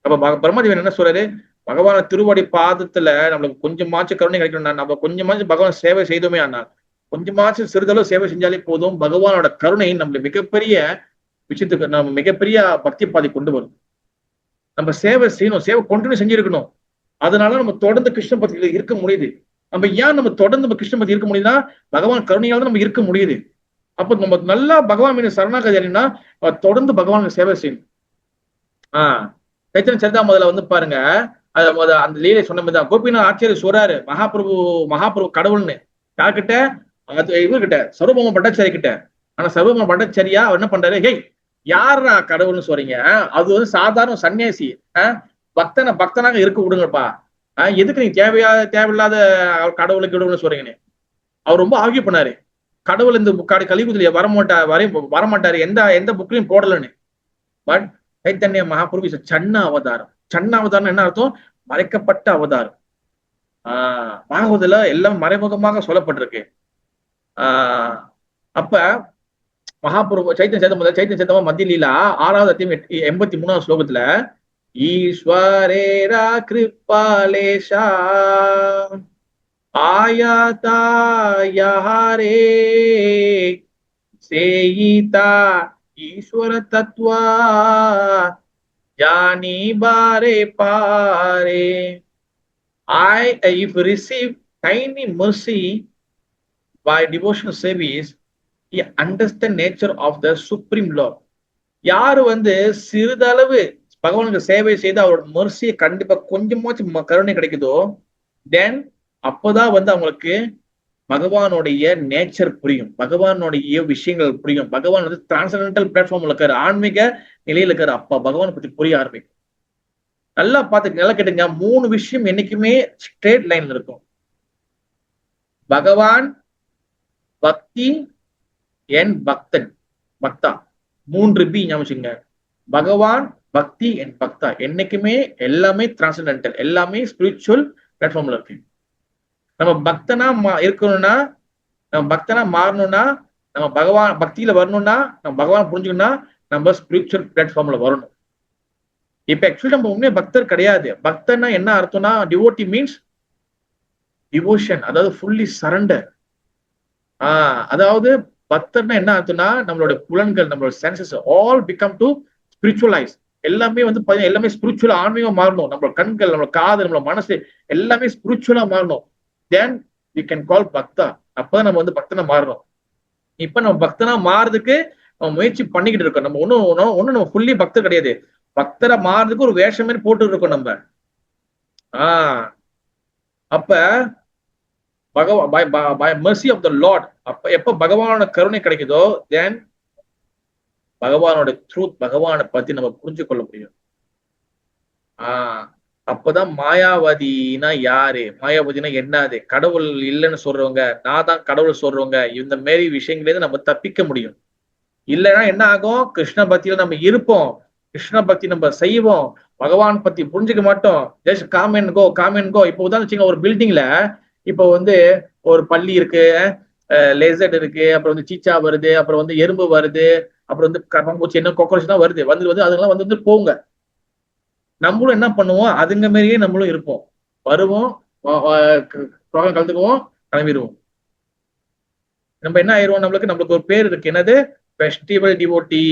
அப்ப பிரம்மதேவன் என்ன சொல்றாரு? பகவான திருவடி பாதத்துல நம்மளுக்கு கொஞ்சமாச்சும் கருணை கிடைக்கணும்னா நம்ம கொஞ்சமாச்சும் பகவான் சேவை செய்தோமே ஆனால், கொஞ்சமாச்சும் சிறிதளவு சேவை செஞ்சாலே போதும், பகவானோட கருணை நம்மளுக்கு மிகப்பெரிய விஷயத்துக்கு நம்ம மிகப்பெரிய பக்தி பாதை கொண்டு வரும். நம்ம சேவை செய்யணும், சேவை கண்டினியூ செஞ்சிருக்கணும். அதனால நம்ம தொடர்ந்து கிருஷ்ண பக்தியில இருக்க முடியுது. நம்ம ஏன் நம்ம தொடர்ந்து நம்ம கிருஷ்ண பக்தி இருக்க முடியுதுன்னா பகவான் கருணையால தான் நம்ம இருக்க முடியுது. அப்ப நம்ம நல்லா பகவான் மீது சரணாகதி அடையணும்னா தொடர்ந்து பகவானுக்கு சேவை செய்யணும். சைத்தன்ய சரிதாமத்துல வந்து பாருங்க, அந்த லீலை சொன்ன மாதிரி தான் கோபிநாத் ஆச்சாரிய சொல்றாரு, மகாபிரபு கடவுள்னு யார்கிட்ட? இவர்கிட்ட சர்வபௌம பட்டாச்சாரி கிட்ட. ஆனா சர்வபௌம பட்டாச்சாரியா அவர் என்ன பண்றாரு? ஹேய், யாரா கடவுள்னு சொல்றீங்க? அது வந்து சாதாரண சன்னியாசி, பக்தனாக இருக்க விடுங்கப்பா, எதுக்கு நீங்க தேவையில்லாத கடவுளுக்கு கடவுள்னு சொல்றீங்கன்னு அவர் ரொம்ப ஆர்கியூ பண்ணாரு. கடவுள் இந்த கலியுகத்துல வரமாட்டாரு, எந்த புக்லையும் போடலன்னு. பட் சைத்தன்ய மகாபிரபு சன்ன அவதாரம். சன்ன அவதாரம் என்ன அர்த்தம்? மறைக்கப்பட்ட அவதாரம். பாகவதத்துல எல்லாம் மறைமுகமாக சொல்லப்பட்டிருக்கு. அப்ப மகாபிரபு சைத்தன்ய சேதமா மத்திய லீலா 6வது அத்தியாயம் 83வது ஸ்லோகத்துல ஈஸ்வரேரா கிருபாலேஷா ஆயாதா யாரே சேயிதா ஈஸ்வர Tattva Johnny Pare Pare. If receive tiny mercy by devotional service, he understand nature of the supreme law. யாரு வந்து சிறிதளவு பகவானுக்கு சேவை செய்து அவரோட மெர்சியை கண்டிப்பா கொஞ்சமாச்சும் கருணை கிடைக்குதோ, தென் அப்பதான் வந்து அவங்களுக்கு பகவானுடைய நேச்சர் புரியும், பகவானுடைய விஷயங்கள் புரியும். பகவான் வந்து டிரான்சென்டென்டல் பிளாட்ஃபார்ம்ல இருக்காரு, ஆன்மீக நிலையில இருக்காரு. அப்ப பகவானை பத்தி புரிய ஆரம்பிக்கும். நல்லா பார்த்துக்க, நல்லா கேட்டுங்க. 3 விஷயம் என்னைக்குமே ஸ்ட்ரெயிட் லைன்ல இருக்கும். பகவான், பக்தி, என் பக்தா. 3 பி ஞாபகம். பகவான், பக்தி அண்ட் பக்தா என்னைக்குமே எல்லாமே டிரான்சென்டென்டல், எல்லாமே ஸ்பிரிச்சுவல் பிளாட்ஃபார்ம்ல இருக்கு. நம்ம பக்தனா இருக்கணும்னா, நம்ம பக்தனா மாறணும்னா, நம்ம பகவான் பக்தியில வரணும்னா, நம்ம பகவான் புரிஞ்சுக்கணும்னா நம்ம ஸ்பிரிச்சுவல் பிளாட்ஃபார்ம்ல வரணும். இப்ப ஆக்சுவலி நம்ம உண்மையா பக்தர் கிடையாது. பக்தர்னா என்ன அர்த்தம்னா, டிவோட்டி மீன்ஸ் டிவோஷன், அதாவது ஃபுல்லி சரண்டர். அதாவது பக்தர்னா என்ன அர்த்தம்னா, நம்மளோட புலன்கள், நம்மளோட census all become to spiritualise. எல்லாமே வந்து எல்லாமே ஸ்பிரிச்சுவலா ஆன்மீகமா மாறணும். நம்மளோட கண்கள், நம்மளோட காது, நம்மளோட மனசு எல்லாமே ஸ்பிரிச்சுவலா மாறணும். தென் யூ கேன் கால் பக்தா. அப்பதான் நம்ம வந்து பக்தனா மாறுறோம். இப்ப நம்ம பக்தனா மாறதுக்கு நம்ம முயற்சி பண்ணிக்கிட்டு இருக்கோம். நம்ம ஒன்னும் நம்ம ஃபுல்லி பக்தர் கிடையாது. பக்தரை மாறதுக்கு ஒரு வேஷம் மாதிரி போட்டு இருக்கோம் நம்ம. அப்ப by mercy of the Lord, அப்ப எப்ப பகவானோட கருணை கிடைக்குதோ then பகவானோட ட்ரூத், பகவானை பத்தி நம்ம புரிஞ்சு கொள்ள முடியும். அப்பதான் மாயாவாதினா யாரு, மாயாவாதினா என்னது, கடவுள் இல்லைன்னு சொல்றவங்க, நான் தான் கடவுள் சொல்றவங்க, இந்த மாரி விஷயங்களே நம்ம தப்பிக்க முடியும். இல்லைன்னா என்ன ஆகும், கிருஷ்ண பக்தியில நம்ம இருப்போம், கிருஷ்ண பக்தி நம்ம செய்வோம், பகவான் பத்தி புரிஞ்சுக்க மாட்டோம். ஜஸ்ட் கம் அண்ட் கோ. இப்போ உதாரணம் வச்சுங்க, ஒரு பில்டிங்ல இப்போ வந்து ஒரு பள்ளி இருக்கு, லேசர்ட் இருக்கு, அப்புறம் வந்து சீச்சா வருது, அப்புறம் வந்து எறும்பு வருது, அப்புறம் வந்து கரப்பாம்பூச்சி, என்ன காக்ரோச் தான் வருது, அதெல்லாம் வந்து போங்க. நம்மளும் என்ன பண்ணுவோம், அதுங்க மாதிரியே நம்மளும் இருப்போம். வருவோம், ப்ரோக்ராம் கலந்துக்குவோம், கிளம்பிடுவோம். நம்ம என்ன ஆயிடுவோம், நம்மளுக்கு ஒரு பேர் இருக்கு, என்னது, ஃபெஸ்டிவல் டிவோட்டி.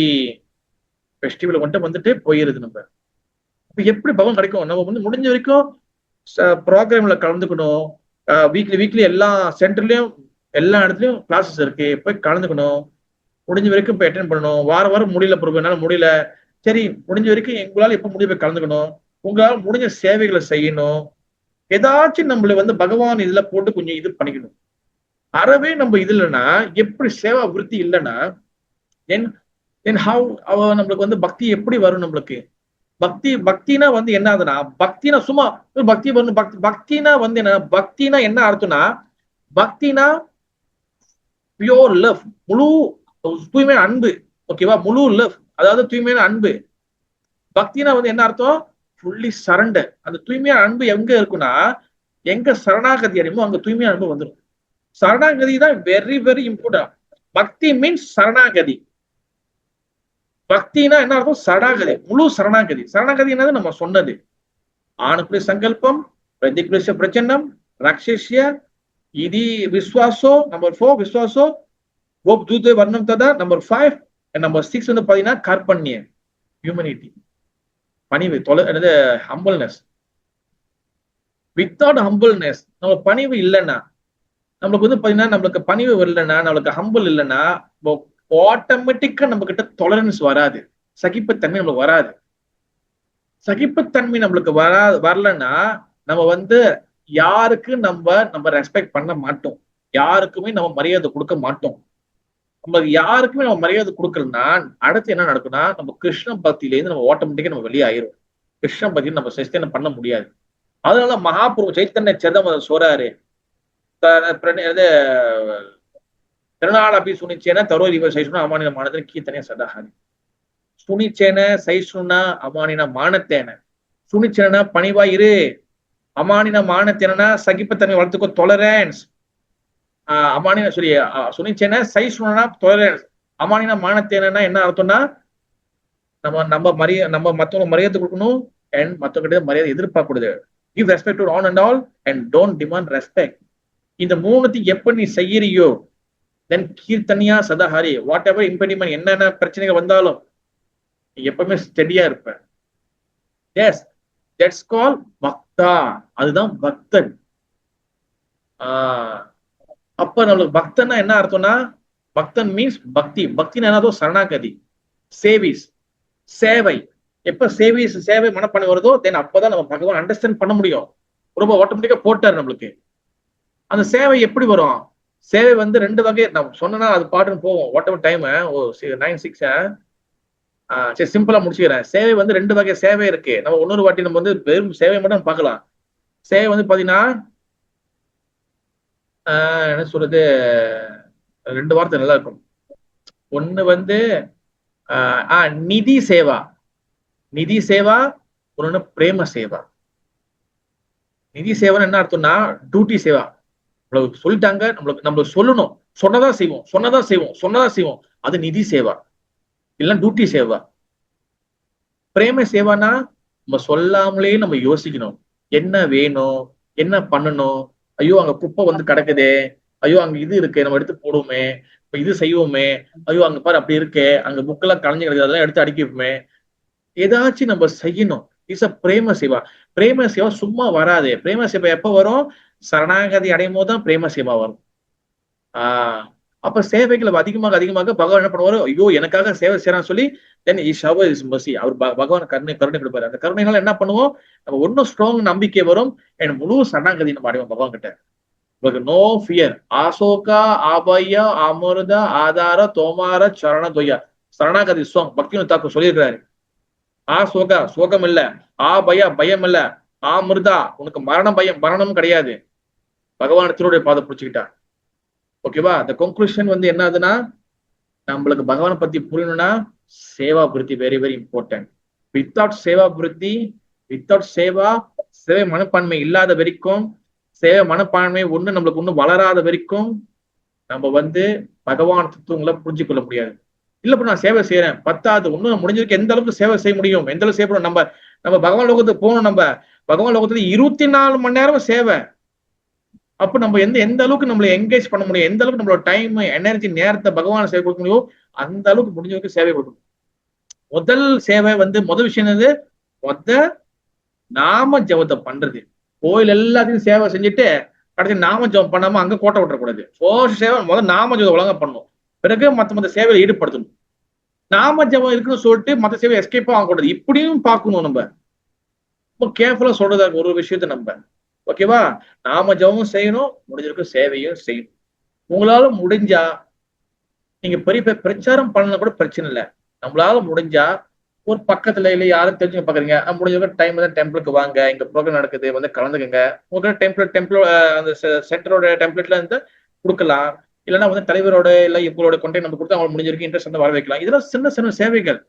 ஃபெஸ்டிவல் மட்டும் வந்துட்டு போயிருது. நம்ம எப்படி பகவான் கிடைக்கும், நம்ம வந்து முடிஞ்ச வரைக்கும் ப்ரோக்ராம்ல கலந்துக்கணும். வீக்லி எல்லா சென்டர்லயும் எல்லா இடத்துலயும் கிளாஸஸ் இருக்கு, போய் கலந்துக்கணும். முடிஞ்ச வரைக்கும் போய் அட்டென்ட் பண்ணணும். வாரம் முடியல பிரபு, என்னால முடியல, சரி முடிஞ்ச வரைக்கும் எங்களால எப்ப முடிய போய் கலந்துக்கணும். உங்களால முடிஞ்ச சேவைகளை செய்யணும். ஏதாச்சும் நம்மள வந்து பகவான் இதுல போட்டு கொஞ்சம் இது பண்ணிக்கணும். அறவே நம்ம இது இல்லைன்னா, எப்படி சேவா விருத்தி இல்லைன்னா தென் ஹவ் நம்மளுக்கு வந்து பக்தி எப்படி வரும்? நம்மளுக்கு பக்தினா வந்து என்ன ஆகுதுன்னா, பக்தினா சும்மா பக்தி வரணும். பக்தினா வந்து என்ன, பக்தினா என்ன அர்த்தம்னா, பக்தினா பியோர் லவ், முழு தூய்மையான அன்பு. ஓகேவா, முழு லவ், அதாவது தூய்மையான அன்பு. பக்தினா வந்து என்ன அர்த்தம், ஃபுல்லி சரண்டர். அந்த தூய்மையான அன்பு எங்க இருக்குன்னா, எங்க சரணாகதி அடையுமோ அங்க தூய்மையான அன்பு வந்துடும். சரணாகதி தான் வெரி வெரி இம்பார்ட்டன்ட். பக்தி மீன்ஸ் சரணாகதி. பக்தினா என்ன அர்த்தம், சரணாகதி, முழு சரணாகதி. சரணாகதி என்னது, நம்ம சொன்னது ஆணுக்குரிய சங்கல்பம், பிரதிகுலிஷ பிரச்சன்னம், ராட்சசிய இது விஸ்வாசோ. நம்பர் 4 விஸ்வாசோ, கோப் தூதே வர்ணம் ததா. நம்பர் 5 நம்பர் 6 வந்து பாத்தீங்கன்னா கார்பண்யம், ஹியூமனிட்டி, பணிவு, என்னது, ஹம்பிள்னஸ். வித்தவுட் ஹம்பிள்னஸ், நம்ம பணிவு இல்லைன்னா, நம்மளுக்கு வந்து பாத்தீங்கன்னா, நம்மளுக்கு பணிவு இல்லைன்னா, நம்மளுக்கு ஹம்பிள் இல்லைன்னா, ஆட்டோமேட்டிக்கா நம்ம கிட்ட டொலரன்ஸ் வராது, சகிப்புத்தன்மை நம்மளுக்கு வராது. சகிப்புத்தன்மை நம்மளுக்கு வரலன்னா, நம்ம வந்து யாருக்கு நம்ம ரெஸ்பெக்ட் பண்ண மாட்டோம், யாருக்குமே நம்ம மரியாதை கொடுக்க மாட்டோம். நம்ம யாருக்குமே நம்ம மரியாதை கொடுக்கலன்னா அடுத்து என்ன நடக்கும்னா, நம்ம கிருஷ்ண பக்தியிலேருந்து நம்ம ஆட்டோமேட்டிக்கா நம்ம வெளியே ஆயிரும். கிருஷ்ண பக்தியை நம்ம சஸ்டெயின் பண்ண முடியாது. அதனால மகாபிரபு சைத்தன்ய சரிதாமிரதம் சொல்றாரு, திருநாளபி சுனிச்சேன தரோரிவ சைசுனா அமானின மானத்தேன கீர்த்தனைய சதாஹாரி. சுனிச்சேன சைசுனா அமானின மானத்தேன. சுனிச்சேனா பணிவா இரு, அமானின மானத்தேனா சகிப்புத்தன்மை வளர்த்துக்கோ, டொலரன்ஸ். அமானின சுனிச்சேன சைசுனா டொலரன்ஸ். அமானின மானத்தேனா என்ன அர்த்தம்னா, நம்ம மத்தவங்க மரியாதை கொடுக்கணும், அண்ட் மத்தவங்க மரியாதை எதிர்பார்க்க கூடாது. Give respect to all and all and don't demand respect. இந்த மூணுத்தையும் எப்ப நீ செய்யறியோ தென் கீர்த்தனியா சதாஹாரி. வாட் எவர் இம்பெடிமெண்ட், என்னென்ன பிரச்சனைகள் வந்தாலும் நீ எப்பவுமே ஸ்டெடியா இருப்ப. எஸ், தட்ஸ் கால் பக்தா. அதுதான் பக்தன். அப்ப நம்மளுக்கு பக்தன்னா என்ன அர்த்தம்னா, பக்தன் மீன்ஸ் பக்தி. பக்தினா என்னதோ சரணாகதி, சேவிஸ், சேவை. எப்ப சேவை மனப்பான்மை வருதோ தென் அப்பதான் நம்ம பகவான் அண்டர்ஸ்டாண்ட் பண்ண முடியும். ரொம்ப ஆட்டோமேட்டிக்கா போட்டாரு நம்மளுக்கு. அந்த சேவை எப்படி வரும்? சேவை வந்து 2 வகை. நம்ம சொன்னா அது பாட்டுன்னு போவோம், வாட் எவர் டைம் 9:06. சரி, சிம்பிளா முடிச்சுக்கிறேன். சேவை வந்து 2 வகை சேவை இருக்கு. நம்ம இன்னொரு வாட்டி நம்ம வந்து வெறும் சேவை மட்டும் பார்க்கலாம். சேவை வந்து பாத்தீங்கன்னா என்ன சொல்றது, 2 வார்த்தை நல்லா இருக்கும். ஒண்ணு வந்து நிதி சேவா, நிதி சேவா. ஒண்ணு பிரேம சேவா. நிதி சேவைன்னு என்ன அர்த்தம்னா, டியூட்டி சேவா. நம்மளுக்கு சொல்லிட்டாங்க, நம்ம சொல்லணும், சொன்னதான் செய்வோம், அது நிதி சேவா, இல்ல டியூட்டி சேவா. பிரேம சேவானா நம்ம சொல்லாமலே நம்ம யோசிக்கணும், என்ன வேணும், என்ன பண்ணணும். ஐயோ அங்க குப்பை வந்து கிடக்குதே, ஐயோ அங்க இது இருக்கு, நம்ம எடுத்து போடுவோமே, இப்ப இது செய்வோமே, ஐயோ அங்க பாரு அப்படி இருக்கே, அங்க புக்கெல்லாம் கலைஞ்சு கிடக்குது, அதெல்லாம் எடுத்து அடிக்குமே. ஏதாச்சும் நம்ம செய்யணும். இஸ் அ பிரேம சேவா. பிரேம சேவா சும்மா வராது. பிரேம சேவா எப்ப வரும்? சரணாகதி அடையும் போதுதான் பிரேம சேவா வரும். அப்ப சேவைகள் அதிகமாக பகவான் என்ன பண்ணுவாரு? ஐயோ எனக்காக சேவை செய்யறான்னு சொல்லி தென் இ ஷவர் இஸ் மர்சி. அவர் பகவான் கருணை கொடுப்பாரு. அந்த கருணைனால என்ன பண்ணுவோம்? நம்ம இன்னும் ஸ்ட்ராங் நம்பிக்கை வரும். என் முழு சரணாகதி நம்ம அடைவோம் பகவான் கிட்ட. உங்களுக்கு நோ ஃபியர். ஆசோகா ஆபயா அமிர்த ஆதார தோமார சரண தொய்யா. சரணாகதி ஸ்வாங் பக்தி தாக்கு சொல்லியிருக்கிறாரு. ஆசோகா சோகம் இல்ல, ஆபயா பயம் இல்ல, ஆமிர்தா உனக்கு மரணம் கிடையாது. பகவான் திருடைய பாதை பிடிச்சுக்கிட்டா. ஓகேவா? அந்த கன்க்ளூஷன் வந்து என்ன ஆகுதுன்னா, நம்மளுக்கு பகவானை பத்தி புரியணும்னா சேவா புருத்தி வெரி வெரி இம்பார்ட்டன்ட். வித்தவுட் சேவா புருத்தி, வித்தவுட் சேவை மனப்பான்மை இல்லாத வரைக்கும், சேவை மனப்பான்மை நம்மளுக்கு ஒண்ணு வளராத வரைக்கும் நம்ம வந்து பகவான் தத்துவங்களை புரிஞ்சு கொள்ள முடியாது. இல்லப்ப நான் சேவை செய்யறேன் பத்தாவது ஒண்ணு முடிஞ்சிருக்கு, எந்த அளவுக்கு சேவை செய்ய முடியும், எந்த அளவுக்கு செய்யப்படும். நம்ம பகவான் லோகத்துக்கு போகணும். நம்ம பகவான் லோகத்துல 24 மணி நேரம் சேவை. அப்ப நம்ம எந்த அளவுக்கு நம்மளை என்கேஜ் பண்ண முடியும், எந்த அளவுக்கு நம்மளோட டைம் எனர்ஜி நேரத்தை பகவான் சேவை கொடுக்க முடியும், அந்த அளவுக்கு முடிஞ்ச வரைக்கும் சேவை கொடுக்கணும். முதல் சேவை வந்து முதல் விஷயம் என்னது? நாம ஜபத்தை பண்றது. கோயில் எல்லாத்தையும் சேவை செஞ்சுட்டு கடைசி நாம ஜபம் பண்ணாம அங்க கோட்டை விட்டுறக்கூடாது. சேவை முதல் நாம ஜபம் ஒழுங்கா பண்ணணும், பிறகு மத்த சேவையில ஈடுபடுத்தணும். நாம ஜபம் இருக்குன்னு சொல்லிட்டு மத்த சேவை எஸ்கேப்பா ஆகக்கூடாது. இப்படியும் பார்க்கணும். நம்ம ரொம்ப கேர்ஃபுல்லா சொல்றதா ஒரு விஷயத்த நம்ம. ஓகேவா? நாம ஜபமும் செய்யணும், முடிஞ்சிருக்கும் சேவையும் செய்யணும். உங்களால முடிஞ்சா நீங்க பெரிய பிரச்சாரம் பண்ணல கூட பிரச்சனை இல்லை. நம்மளால முடிஞ்சா ஒரு பக்கத்துல இல்ல யாரும் தெரிஞ்சுக்க பாக்குறீங்க, முடிஞ்சவங்க டைம் தான் டெம்பிளுக்கு வாங்க, இங்க ப்ரோக்ராம் நடக்குது வந்து கலந்துக்குங்க. உங்களுக்கு டெம்பிள் அந்த சென்டரோட டெம்ப்ளேட்ல இருந்து கொடுக்கலாம். இல்லைன்னா வந்து தலைவரோட இல்ல இவங்களோட கொண்டே நம்ம கொடுத்து அவங்க முடிஞ்சிருக்கு இன்ட்ரெஸ்ட் வந்து வர வைக்கலாம். இதெல்லாம் சின்ன சின்ன சேவைகள்.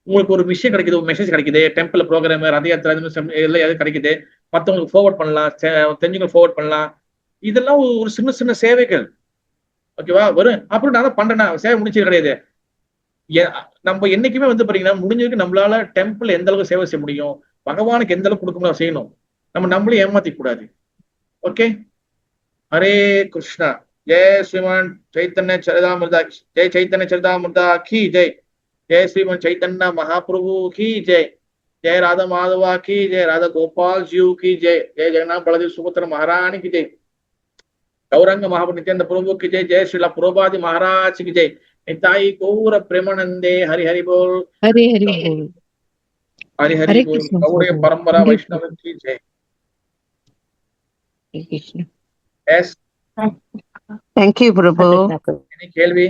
உங்களுக்கு ஒரு விஷயம் கிடைக்குது, ஒரு மெசேஜ் கிடைக்குது, டெம்பிள் ப்ரோக்ராம் ரத யாத்திரை எல்லாம் எது கிடைக்குது, மற்றவங்களுக்கு ஃபார்வர்ட் பண்ணலாம், தெரிஞ்சுங்க ஃபார்வர்ட் பண்ணலாம். இதெல்லாம் ஒரு சின்ன சின்ன சேவைகள். ஓகேவா? வரும் அப்புறம் நான் தான் பண்றேன்னா சேவை முடிச்சது கிடையாது. நம்ம என்னைக்குமே வந்து பாத்தீங்கன்னா முடிஞ்சதுக்கு நம்மளால டெம்பிள் எந்த அளவுக்கு சேவை செய்ய முடியும், பகவானுக்கு எந்த அளவுக்கு கொடுக்க செய்யணும். நம்மளே ஏமாத்திக்க கூடாது. ஓகே? ஹரே கிருஷ்ணா. ஜெய் ஸ்ரீமான் சைத்தன்ய சரிதாமிர்தா, ஜெய் சைத்தன்ய சரிதாமிர்தா கி ஜெய். जय श्रीमन चैतन्य महाप्रभु की जय. जय राधा माधवा की जय. राधा गोपाल जीव की जय. जय जगन्नाथ बलदेव सुभद्रा महारानी की जय. गौरंग महाप्रभु नित्यानंद प्रभु की जय. जय श्रीला प्रभुपाद महाराज की जय. निताई गौर प्रेमानंदे हरि हरि बोल. हरि हरि बोल. हरि हरि बोल. गौड़ीय परंपरा वैष्णव की जय. Krishna. Yes. Thank you, Prabhu. Any கேள்வி?